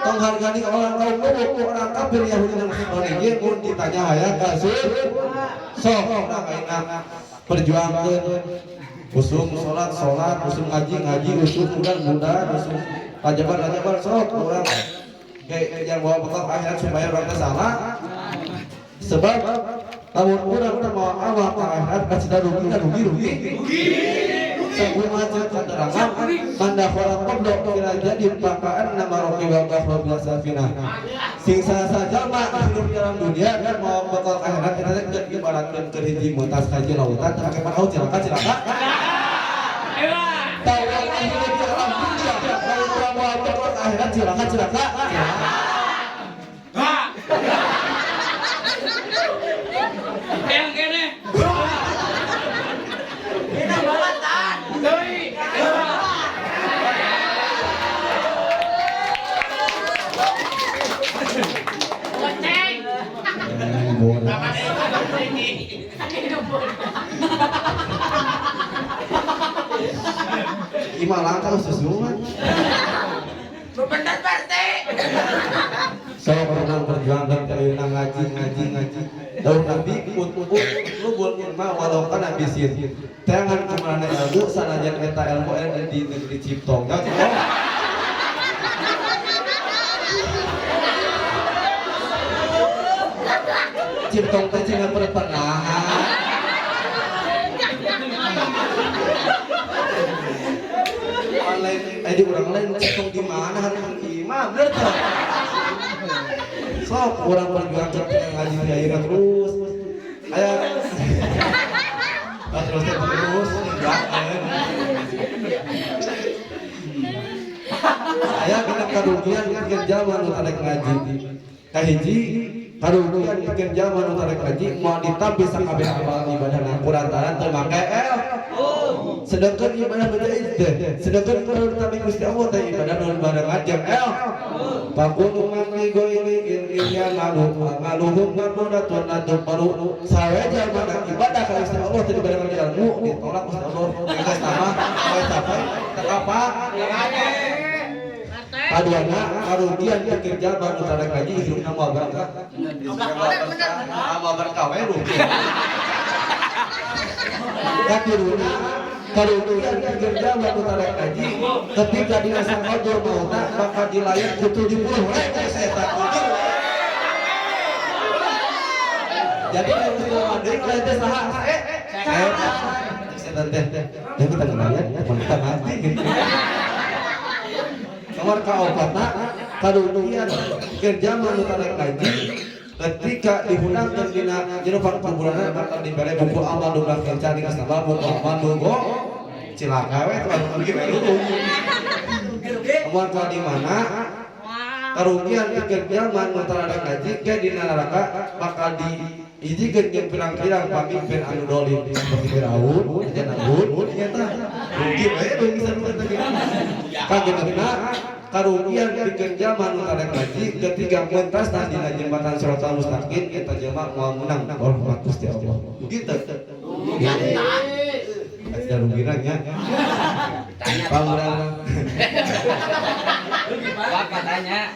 Speaker 2: Tong hargani orang kaum Luhur, orang kafir Yahudi dan Nasrani ge mun ditanya hayang ka surga. Sok urang perjuangkan usum sholat usum ngaji usum mudah usum ajaban sok orang kayak yang bawa bekal akhirat supaya orang salah sebab lamun urang teh mau awal ka akhirat kasih rugi sebelum aja keterangan manda khara qabla kira jadi pakaan nama roki wa ghafra bil safina sing saja mah hidup dalam dunia dan mau bakal akhirat kita jadi ibaratkeun keur hiji mutas kaji lautan teu panaut cilaka tawang hidup di alam dunia kalau mau bakal akhirat cilaka
Speaker 9: yang kene kita balatan deui goceng
Speaker 2: Ima langkah susuman
Speaker 9: bener pasti
Speaker 2: saya pernah perjuangkan kayu ngaji daun nabi lu buat mah walau kan abisin jangan kemana ilmu sanajan eta ilmu di negeri Ciptong Ciptong teh cenah pertengahan lain di orang lain Ciptong di mana hari imam bener tuh sok orang perjuang ketika ngaji di akhirat terus aya terus aya kena karugian bikin zaman nu tarek ngaji kahiji karugian bikin zaman nu tarek ngaji mau ditampi sakabeh amal ibadah na kurantaran teu make sedangkan ibadah beda sedangkan kalau ditampi Gusti Allah teh ibadah nu bareng ajeng pakulu mangli goili ilmiya ngaluhum ngamudatun nadum baru saweja mana ibadah ka Gusti Allah teh bareng ilmu ditolak Gusti Allah geus tambah bae capai teu apa kaduana karugian pikir jalan nu tarek ngaji hidupna moal berkah berkah we rugi kadiruna karugian pikir jalan nu tarek ngaji ketika dina sangojor mautna bakal dilayat ku 70 setan jadi kalau mandiri kalian teh saha setan teh yang kita ngelayan kita mati gitu nomor kaopatna karugian kerja manu tarek ngaji ketika dihunangkeun dina jero perbulan bakal dibere buku amal 12 cari kasabab buku amal dugo cilaka we tuh pergi we nomor ka di mana karugian kerja manu tarek ngaji ke dina neraka bakal di izikeun jeung pirang-pirang pamimpin anu dolim seperti Firaun, Namrud, nyata rugi we rugi sarua teh kageuna karugian pikeun jalma nu tarek ngaji ketika mentas dina jembatan Siratal Mustaqim eta jelema moal menang hormat Gusti Allah kitu asa rugina nya pangurang
Speaker 1: Apa tanya?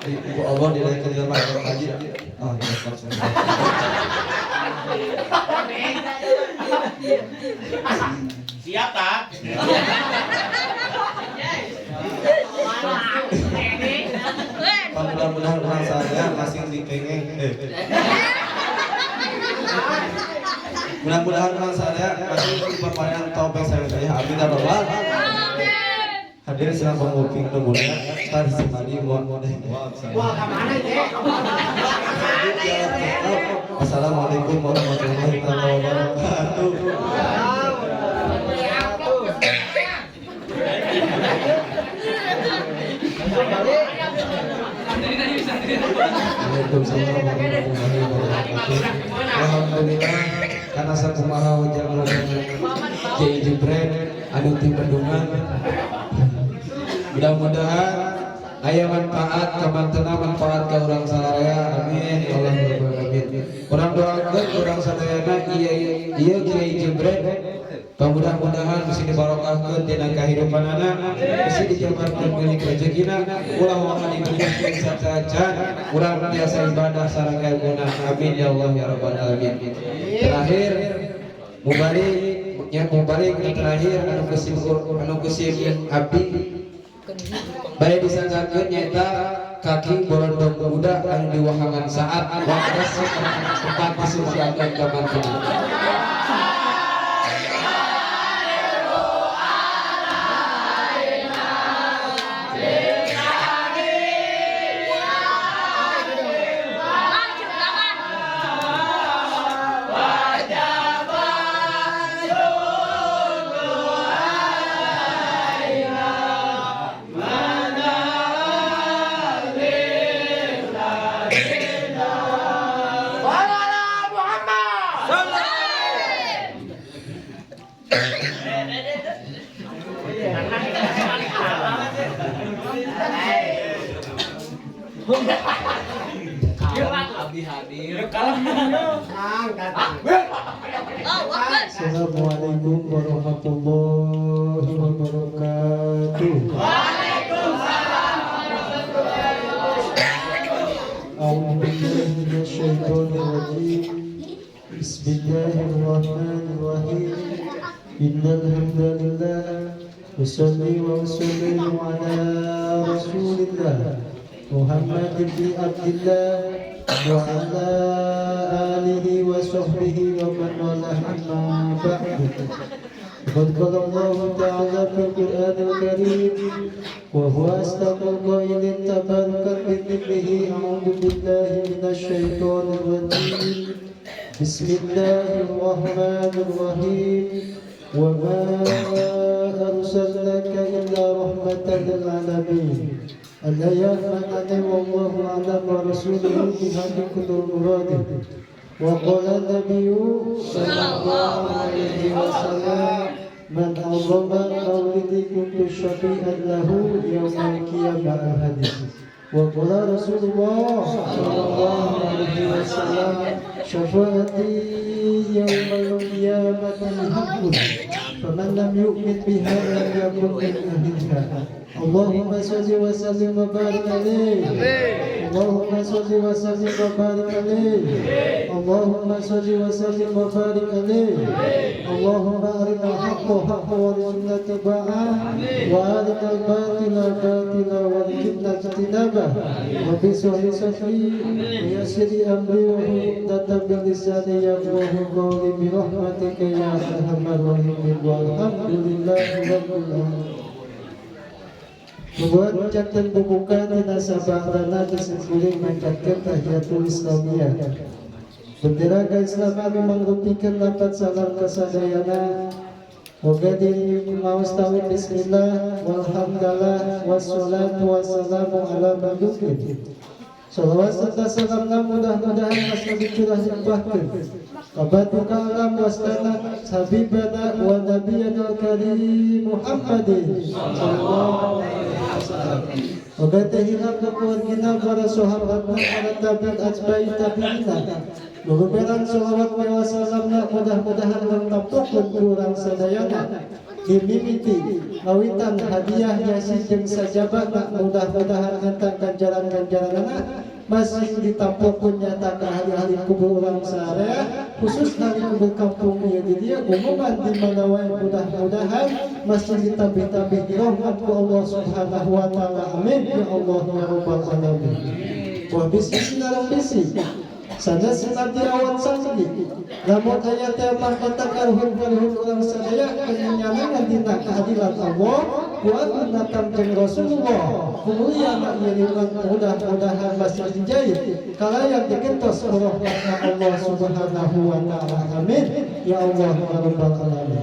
Speaker 3: Ibu Allah dinaikkan dengan masyarakat haji. Oh,
Speaker 9: Siap tak?
Speaker 3: mudah-mudahan orang saya masih dikengeng. Mudah-mudahan orang saya masih berpakaian topeng saya. Amin ya rabbal alamin. Hadirin sedang menguping mulia tadi sekali wah kemana ya? Assalamualaikum warahmatullahi wabarakatuh. Waalaikumsalam warahmatullahi wabarakatuh. Alhamdulillah karena sakumaha wajah Kiai Jibren anu tim bendungan. Mudah-mudahan aya manfaat kamantena manfaat ka urang sararea. Amin ya Allah rabbal alamin. Urang doakeun urang sadayana ieu Kiai Jibren mudah-mudahan bisa dibarokahkeun dina kahidupanana, bisa dijabarkeun milik rezekina, ulah wong diberikan sacacan, urang biasa ibadah sareng kaeguna. Amin ya Allah ya rabbal alamin. Terakhir mubalik terakhir anu kusim abdi bari disanggakeun nyaeta kaki borondong muda anu diwahangan saat waktu tempat disuciakeun ka mantuna.
Speaker 6: Assalamualaikum warahmatullahi wabarakatuh. A'udzu billahi minasyaitonir rajim. Bismillahirrahmanirrahim. Innal hamdalillah usolli wa usallimu ala Rasulillah Muhammad ibn Abdillah wa ala alihi wa sahbihi wa man wala amma ba'du. Qad qala Allah ta'ala fil Qur'anil Karim wa huwa asdaqul qailin tabarakat bi dhikrihi. A'udzu billahi minasy syaithanir rajim. Bismillahirrahmanirrahim. Wa ma arsalnaka illa rahmatan lil alamin. Al-ayat ma'ani wallahu a'lam wa rasuluhu bihadi kullu muradi. Wa qala nabiyyu sallallahu alaihi wasallam man azama mawlidi kuntu syafi'an lahu yawmal qiyamah. Al-hadis. Wa qala Rasulullah sallallahu alaihi wasallam syafaati yawmal qiyamati haqqun faman lam yu'min biha lam yakun min ahliha. Allahumma salli wa sallim wa barik alaihi. Allahumma salli wa sallim wa barik alaihi. Allahumma salli wa sallim wa barik alaihi. Allahumma arina haqqa haqqa wa arina tiba'ah wa arina al-batila batila wa arina ijtinabah wa bisuhi safi wa yasiri amri wa hudata bilisani yafqahu qawli bi rahmatika ya arhamar rahimin. Walhamdulillahi rabbil alamin. Membuat ucapan pembukaan dinasabah dana disekuling mengucapkan tahiyatul islamiyah. Bendera keislaman mengrupikan lapat salam kesadayana. Moga diri mawas tawid bismillah walhamdulillah wassalatu wassalamu ala madukin. Salawat serta salamna mudah-mudahan asal dicurah limpahkan kepada alam wastana habibana wa nabiyana karim Muhammadin sallallahu alaihi wasallam. Moga terhilang keluargina para sahabatna para tabi'in atba'i tabi'ina. Luhuran salawat wa salamna mudah-mudahan bertampukkan kurang sadayana dimimiti awitan hadiah yasi jeung sajabat mudah-mudahan eta ganjaran-ganjaranna masih ditampung nyata ke ahli-ahli kubur orang sarea khusus ahli kubur kampung ieu di dieu umuman di mana wae mudah-mudahan masih ditambih-tambih dirahmat ku Allah Subhanahu wa taala amin ya Allah ya rabbal alamin wa bismillahirrahmanirrahim sana senati awan sangi lamun aya teh mah eta karuhun-karuhun urang sadaya kenyangan dina keadilan Allah buat mendatang jeung Rasulullah kemuliaan ieu mudah-mudahan masih dijahit kalayan dikentos rahmatna Allah Subhanahu wa taala amin ya Allah ya rabbal alamin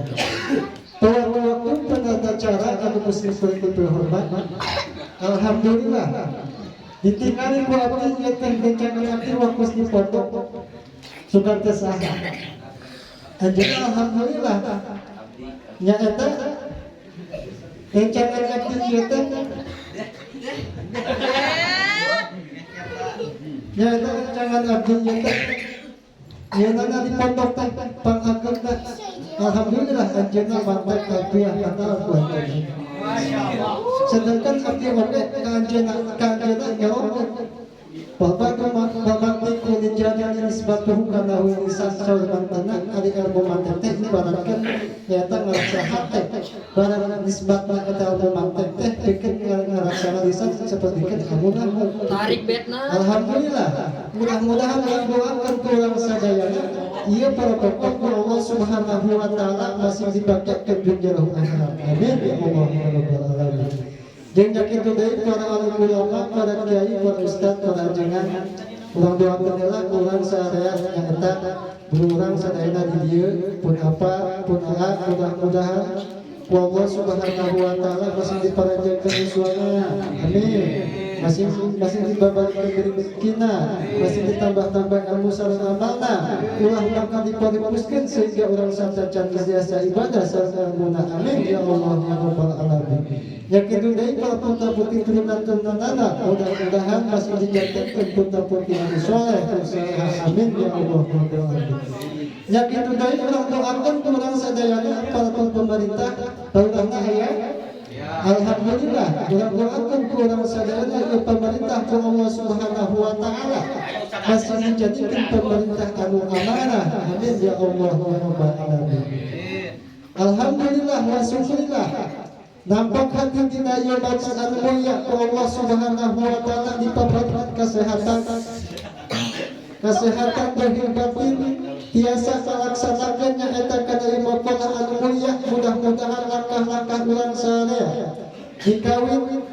Speaker 6: waktu penata cara anu muslim berhormat alhamdulillah ditinggali ku abdi ieu teh kencangan abdi waktu dipoto sugan teh saha anjeunna alhamdulillah nya eta kencangan abdi ieu teh nya eta kencangan abdi ieu teh yeuna dipoto teh pangagengna alhamdulillah anjeunna mantep kapiah kata buat sedangkan abdi oge kanjena nyawa Bapak kulit jalan nisbatuhu kana lisan saurang tanah ari ilmu mantek teh ibaratkeun nyata ngarasa hate barang nisbatna eta ilmu mantek teh pikeun ngaraksana lisan sapertikeun amunna
Speaker 8: Tarik betna.
Speaker 6: alhamdulillah mudah-mudahan doakeun ku urang sadayana ieu para pokok Allah Subhanahu wa taala masih dibangkekeun dunya akhirat amin ya Allah ya rabbal alamin jeung kitu deui para alim ulama, para kiai, para ustaz, para ajengan urang doakeun heula urang sadaya nyaeta urang sadayana di dieu pun apa pun aa mudah-mudahan Allah Subhanahu wa taala masih diparanjangkeun uswana amin masih dibabarikeun rezekina masih ditambah-tambah ilmu sareng amalna ulah bakal diparipuskeun sehingga urang santacan biasa ibadah sareng ilmuna amin ya Allah ya rabbal alamin ya kitu deui para putra putri turunan-turunanna mudah-mudahan masih dijadikan putra putri anu saleh amin ya Allah ya rabbal alamin ya kitu deui urang doakeun ku urang sadayana para pemerintah urangna aya alhamdulillah urang doakeun ku urang sadayana ke pemerintah ku Allah Subhanahu wa taala masih dijadikan pemerintah anu amanah amin ya Allah ya rabbal alamin alhamdulillah wa syukurillah nampak hati dina ieu bacaan anu mulia ku Allah Subhanahu wa taala dipaberikan kesehatan lahir batin tiasa kalaksanakeun nya eta kana ibadah anu mulia mudah-mudahan langkah-langkah urang sadaya dikawin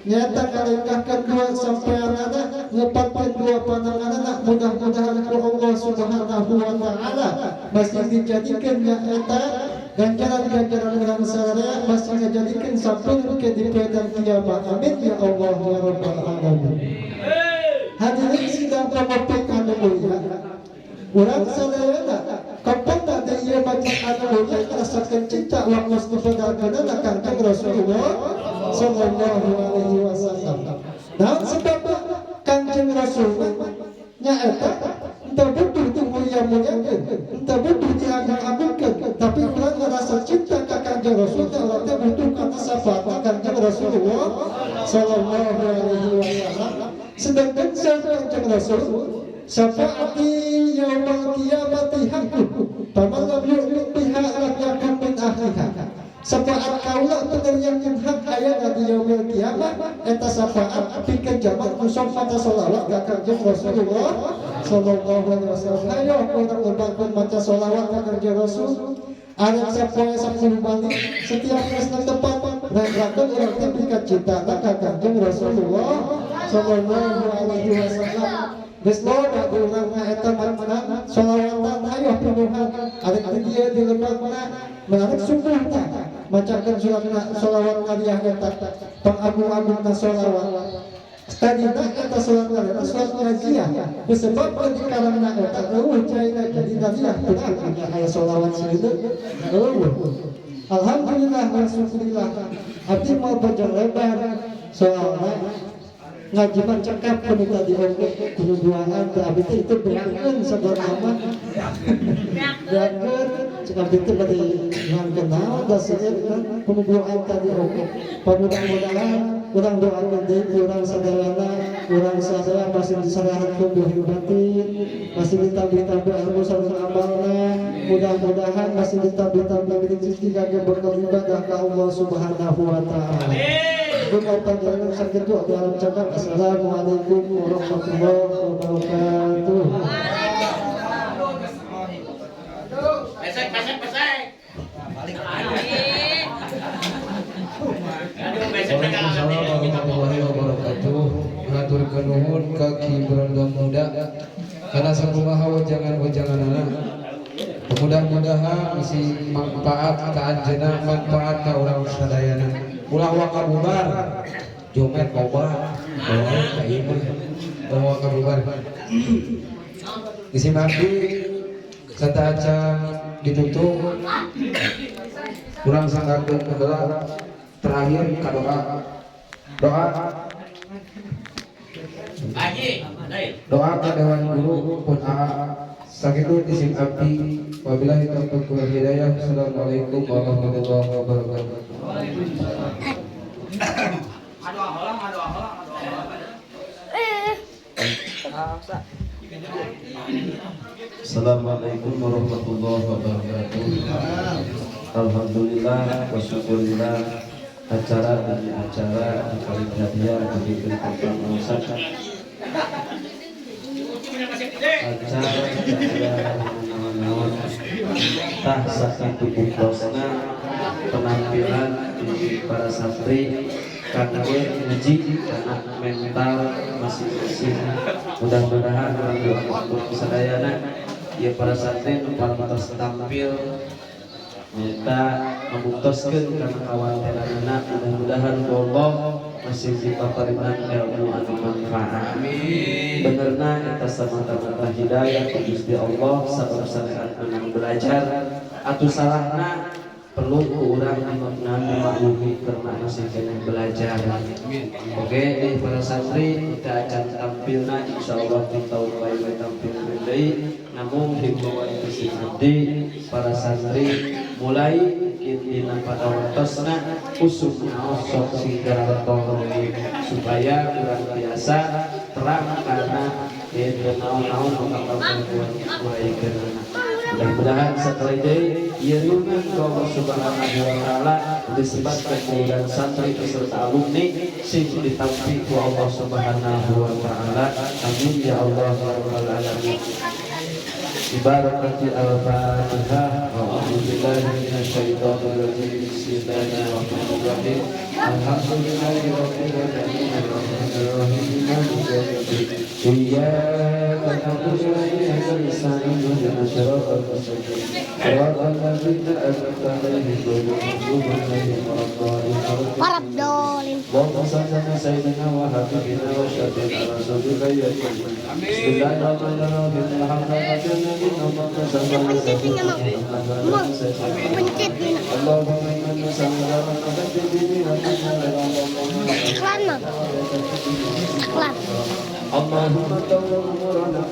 Speaker 6: nyata kalengkahkeun dua sampeanana ngepatkeun dua pandanganana mudah-mudahan ku Allah Subhanahu wa taala masih dijadikeun nya eta ganjaran-ganjaran urang sadaya masih ngajadikeun sampun ke di padang kiamat amin ya Allah ya rabbal alamin hadirin sidang pamopik anu mulia urang sadayana kapan tadi ieu bacaan anu mulia rasakeun cinta waktu dipadagana Kanjeng Rasulullah sallallahu alaihi wasallam naon sebabna Kanjeng Rasulullah nyaeta entah butuh dimulia-muliakeun entah butuh diagung-agungkeun tapi urang ngerasa cinta ka Kanjeng Rasulullah urang teh butuh kana syafaat Kanjeng Rasulullah sallallahu alaihi wasallam sedangkan Kanjeng Rasul syafaati yaumul qiyamati haqqun faman lam yu'min biha lam yakun min ahliha syafaat kaula bener yakin hak aya di yaumul qiyamah eta syafaat pikeun jaman kusok maca sholawat ka Kanjeng Rasulullah sallallahu alaihi wasallam ayo urang urang maca sholawat ka Kanjeng Rasul ada sapoe 10 balik setiap kesna tepat rangkakeun urang teh berikan cinta ka Kanjeng Rasulullah sallallahu alaihi wasallam geus loba urang eta manehna sholawatan ayo pinuhan arek dieu di lembagna menarik sungguh tah macakeun suratna sholawat ngadiah eta pangagung-agungna sholawat tadina eta salat ngajiah salat ngajiah disebabkeun di karangna eta eueuh caina jadi ngadiah teu aya sholawat saeudeuk eueuh alhamdulillah wa syukurillah abdi mau panjang lebar soalna ngaji mah cekap pun tadi oke kudu duaan teh abdi itu berangeun sabar mah berangeun cekap itu berarti yang kenal dasarnya kan pembukaan tadi oke. Mudah-mudahan kurang doa nanti kurang sadarana kurang sadar masih disarahan tubuh batin masih ditambah ilmu sareng amalna mudah-mudahan masih ditambah rezeki kagak berkah ibadah ka Allah Subhanahu wa taala. Bukan panjangan sakit doa dalam cakap assalamualaikum warahmatullahi wabarakatuh.
Speaker 3: Waalaikumsalam warahmatullahi wabarakatuh. Haturkeun nuhun ka Ki Beranda Muda kana sakumaha wajangan anak. Mudah-mudahan isi manfaat ka anjeunna manfaat ka urang sadayana. Ulah waka bubar. Jomet loba. Ka ieu mah waka bubar. Isi mandi sataaca ditutup. Kurang sanggakeun heula terakhir ka doa doa ka dewan guru pun sakitu isim abdi wabillahi taufiq wal hidayah. Assalamualaikum warahmatullahi wabarakatuh.
Speaker 5: Assalamualaikum warahmatullahi wabarakatuh. Alhamdulillah wa syukurillah acara demi acara kali hadiah diberikan pengawasan acara nawan-nawan tah sakitu bukrosna penampilan para santri karena ngaji karena mental masing-masing. Mudah-mudahan orang sadayana ya para santri numpang tampil minta membuktikan karena kawantenana. Mudah-mudahan Allah masih dipaparinan ilmu anu manfaat. Benerna eta semata-mata hidayah ku Gusti Allah saur-sarean anu belajar atuh salahna perlu urang dimaknani karena masih kena belajar. Oke, para santri kita akan tampilna insyaallah di tahun bae tampil deui. Namun di bawah itu para santri mulai dina pada waktosna khususnya sok sigaratol supaya urang biasa terang karena itu naon-naon bakal mulai kenana. Mudah-mudahan setelah itu ia nungan ke Allah Subhanahu wa taala disebabkan kemudian santri beserta alumni sing ditampi ku Allah Subhanahu wa taala. Amin ya Allah ya rabbal alamin. Ibarakati al-Fatihah. A'udzubillahi minasyaitonir rajim. Bismillahirrahmanirrahim. Alhamdulillahi rabbil alamin. Arrahmanirrahim. Maliki yaumiddin. Iyyaka na'budu wa iyyaka nasta'in. Ihdinas siratal mustaqim. Shiratal ladzina an'amta 'alaihim ghairil maghdubi 'alaihim waladdallin. Allahumma shalli 'ala sayyidina wa habibina wa syafi'ina rasulillah ya karim. Bismillahirrahmanirrahim. Alhamdulillah. Allahumma tawwal umurana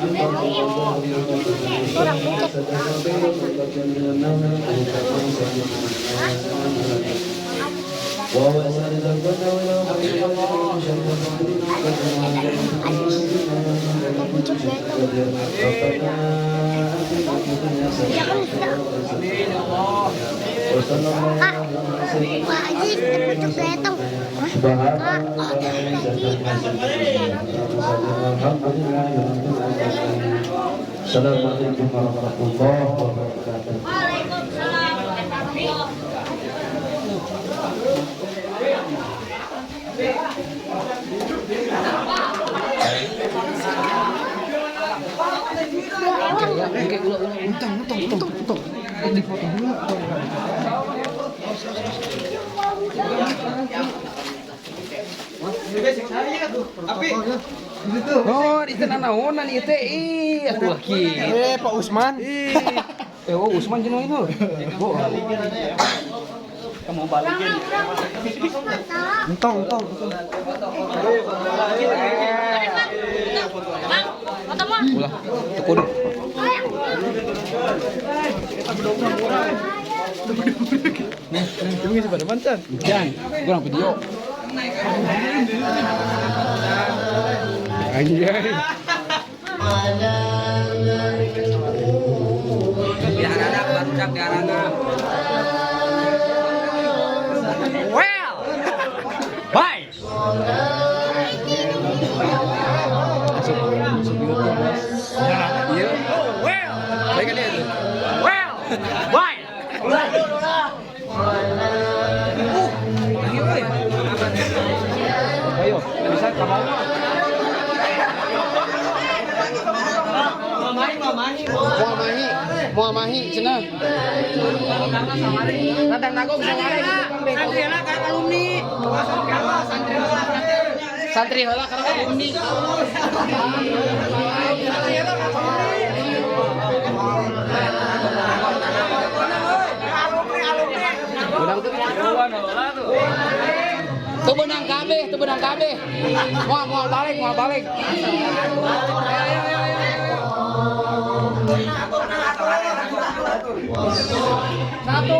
Speaker 5: Assalamualaikum warahmatullahi wabarakatuh.
Speaker 9: Oh, di sana naonan ieu teh ih atuh laki.
Speaker 4: Pak Usman.
Speaker 9: Oh, Usman jeung itu. Kamu balikin.
Speaker 6: Entong.
Speaker 9: Ulah, tekun. Jangan, kurang video. Anjay. Well, bye. Well, bye. Ayo, bisa kamu. Mau mahi, cenah. Natang nago bisa ngare. Santri heula ka alumni. Santri heula ka alumni. Benang tuh keruan heula tuh. Tuh benang kabeh. Mau balik. Satu.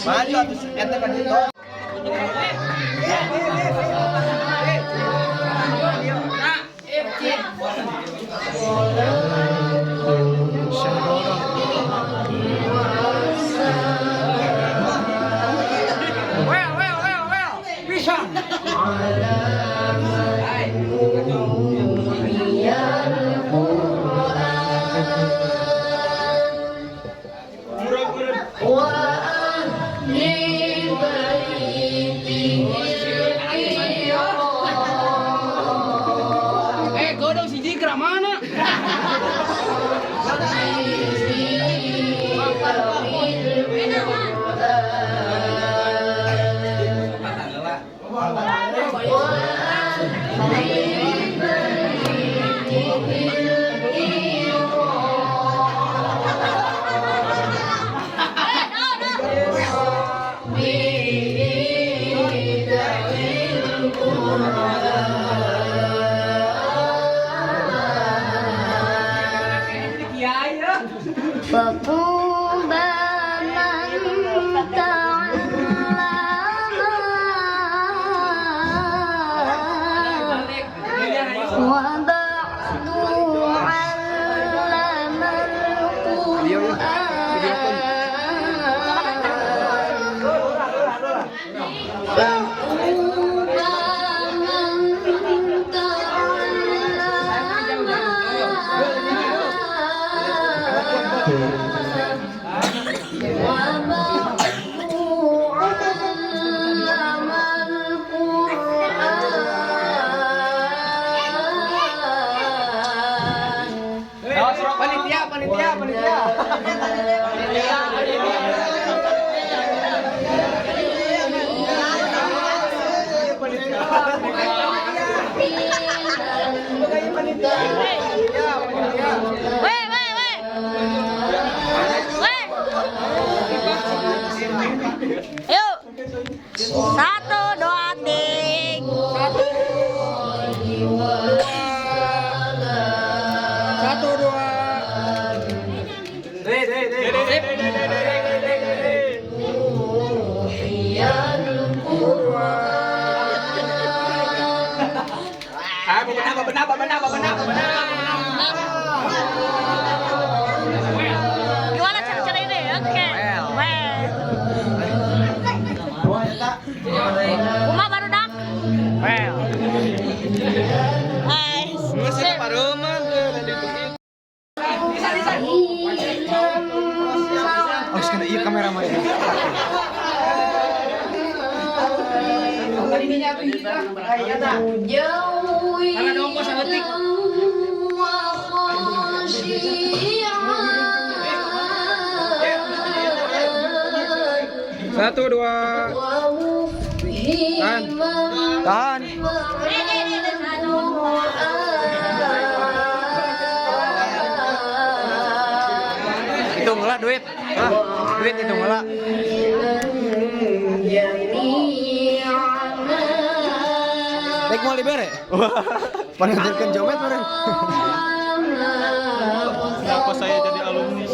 Speaker 9: Maju atuh eta kan gitu. Well. Bisa. Godong si Jikra mana?
Speaker 8: Yuk. 1, 2, 3.
Speaker 9: 1, 2.
Speaker 8: Gimana cara-cara ini? Oke. Well.
Speaker 9: Satu, dua. Tahan. Hitung lah duit. Duit hitung lah. Baik mau libere. Pangantirkan jomet meren.
Speaker 10: Kenapa saya jadi alumni?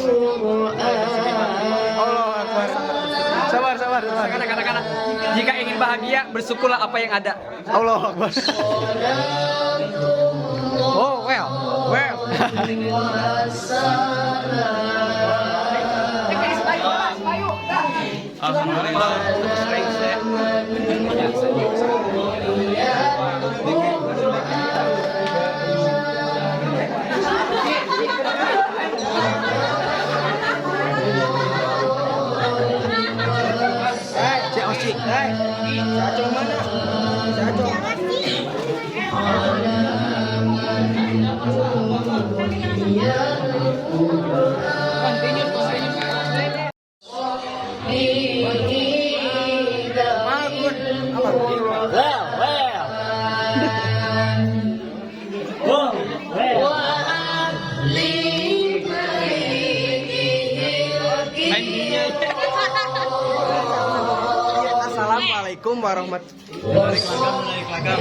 Speaker 9: Allah Akbar. Sabar. Katakan. Jika ingin bahagia, bersyukurlah apa yang ada. Allah Akbar. Oh, well. Assalamualaikum warahmatullahi wabarakatuh.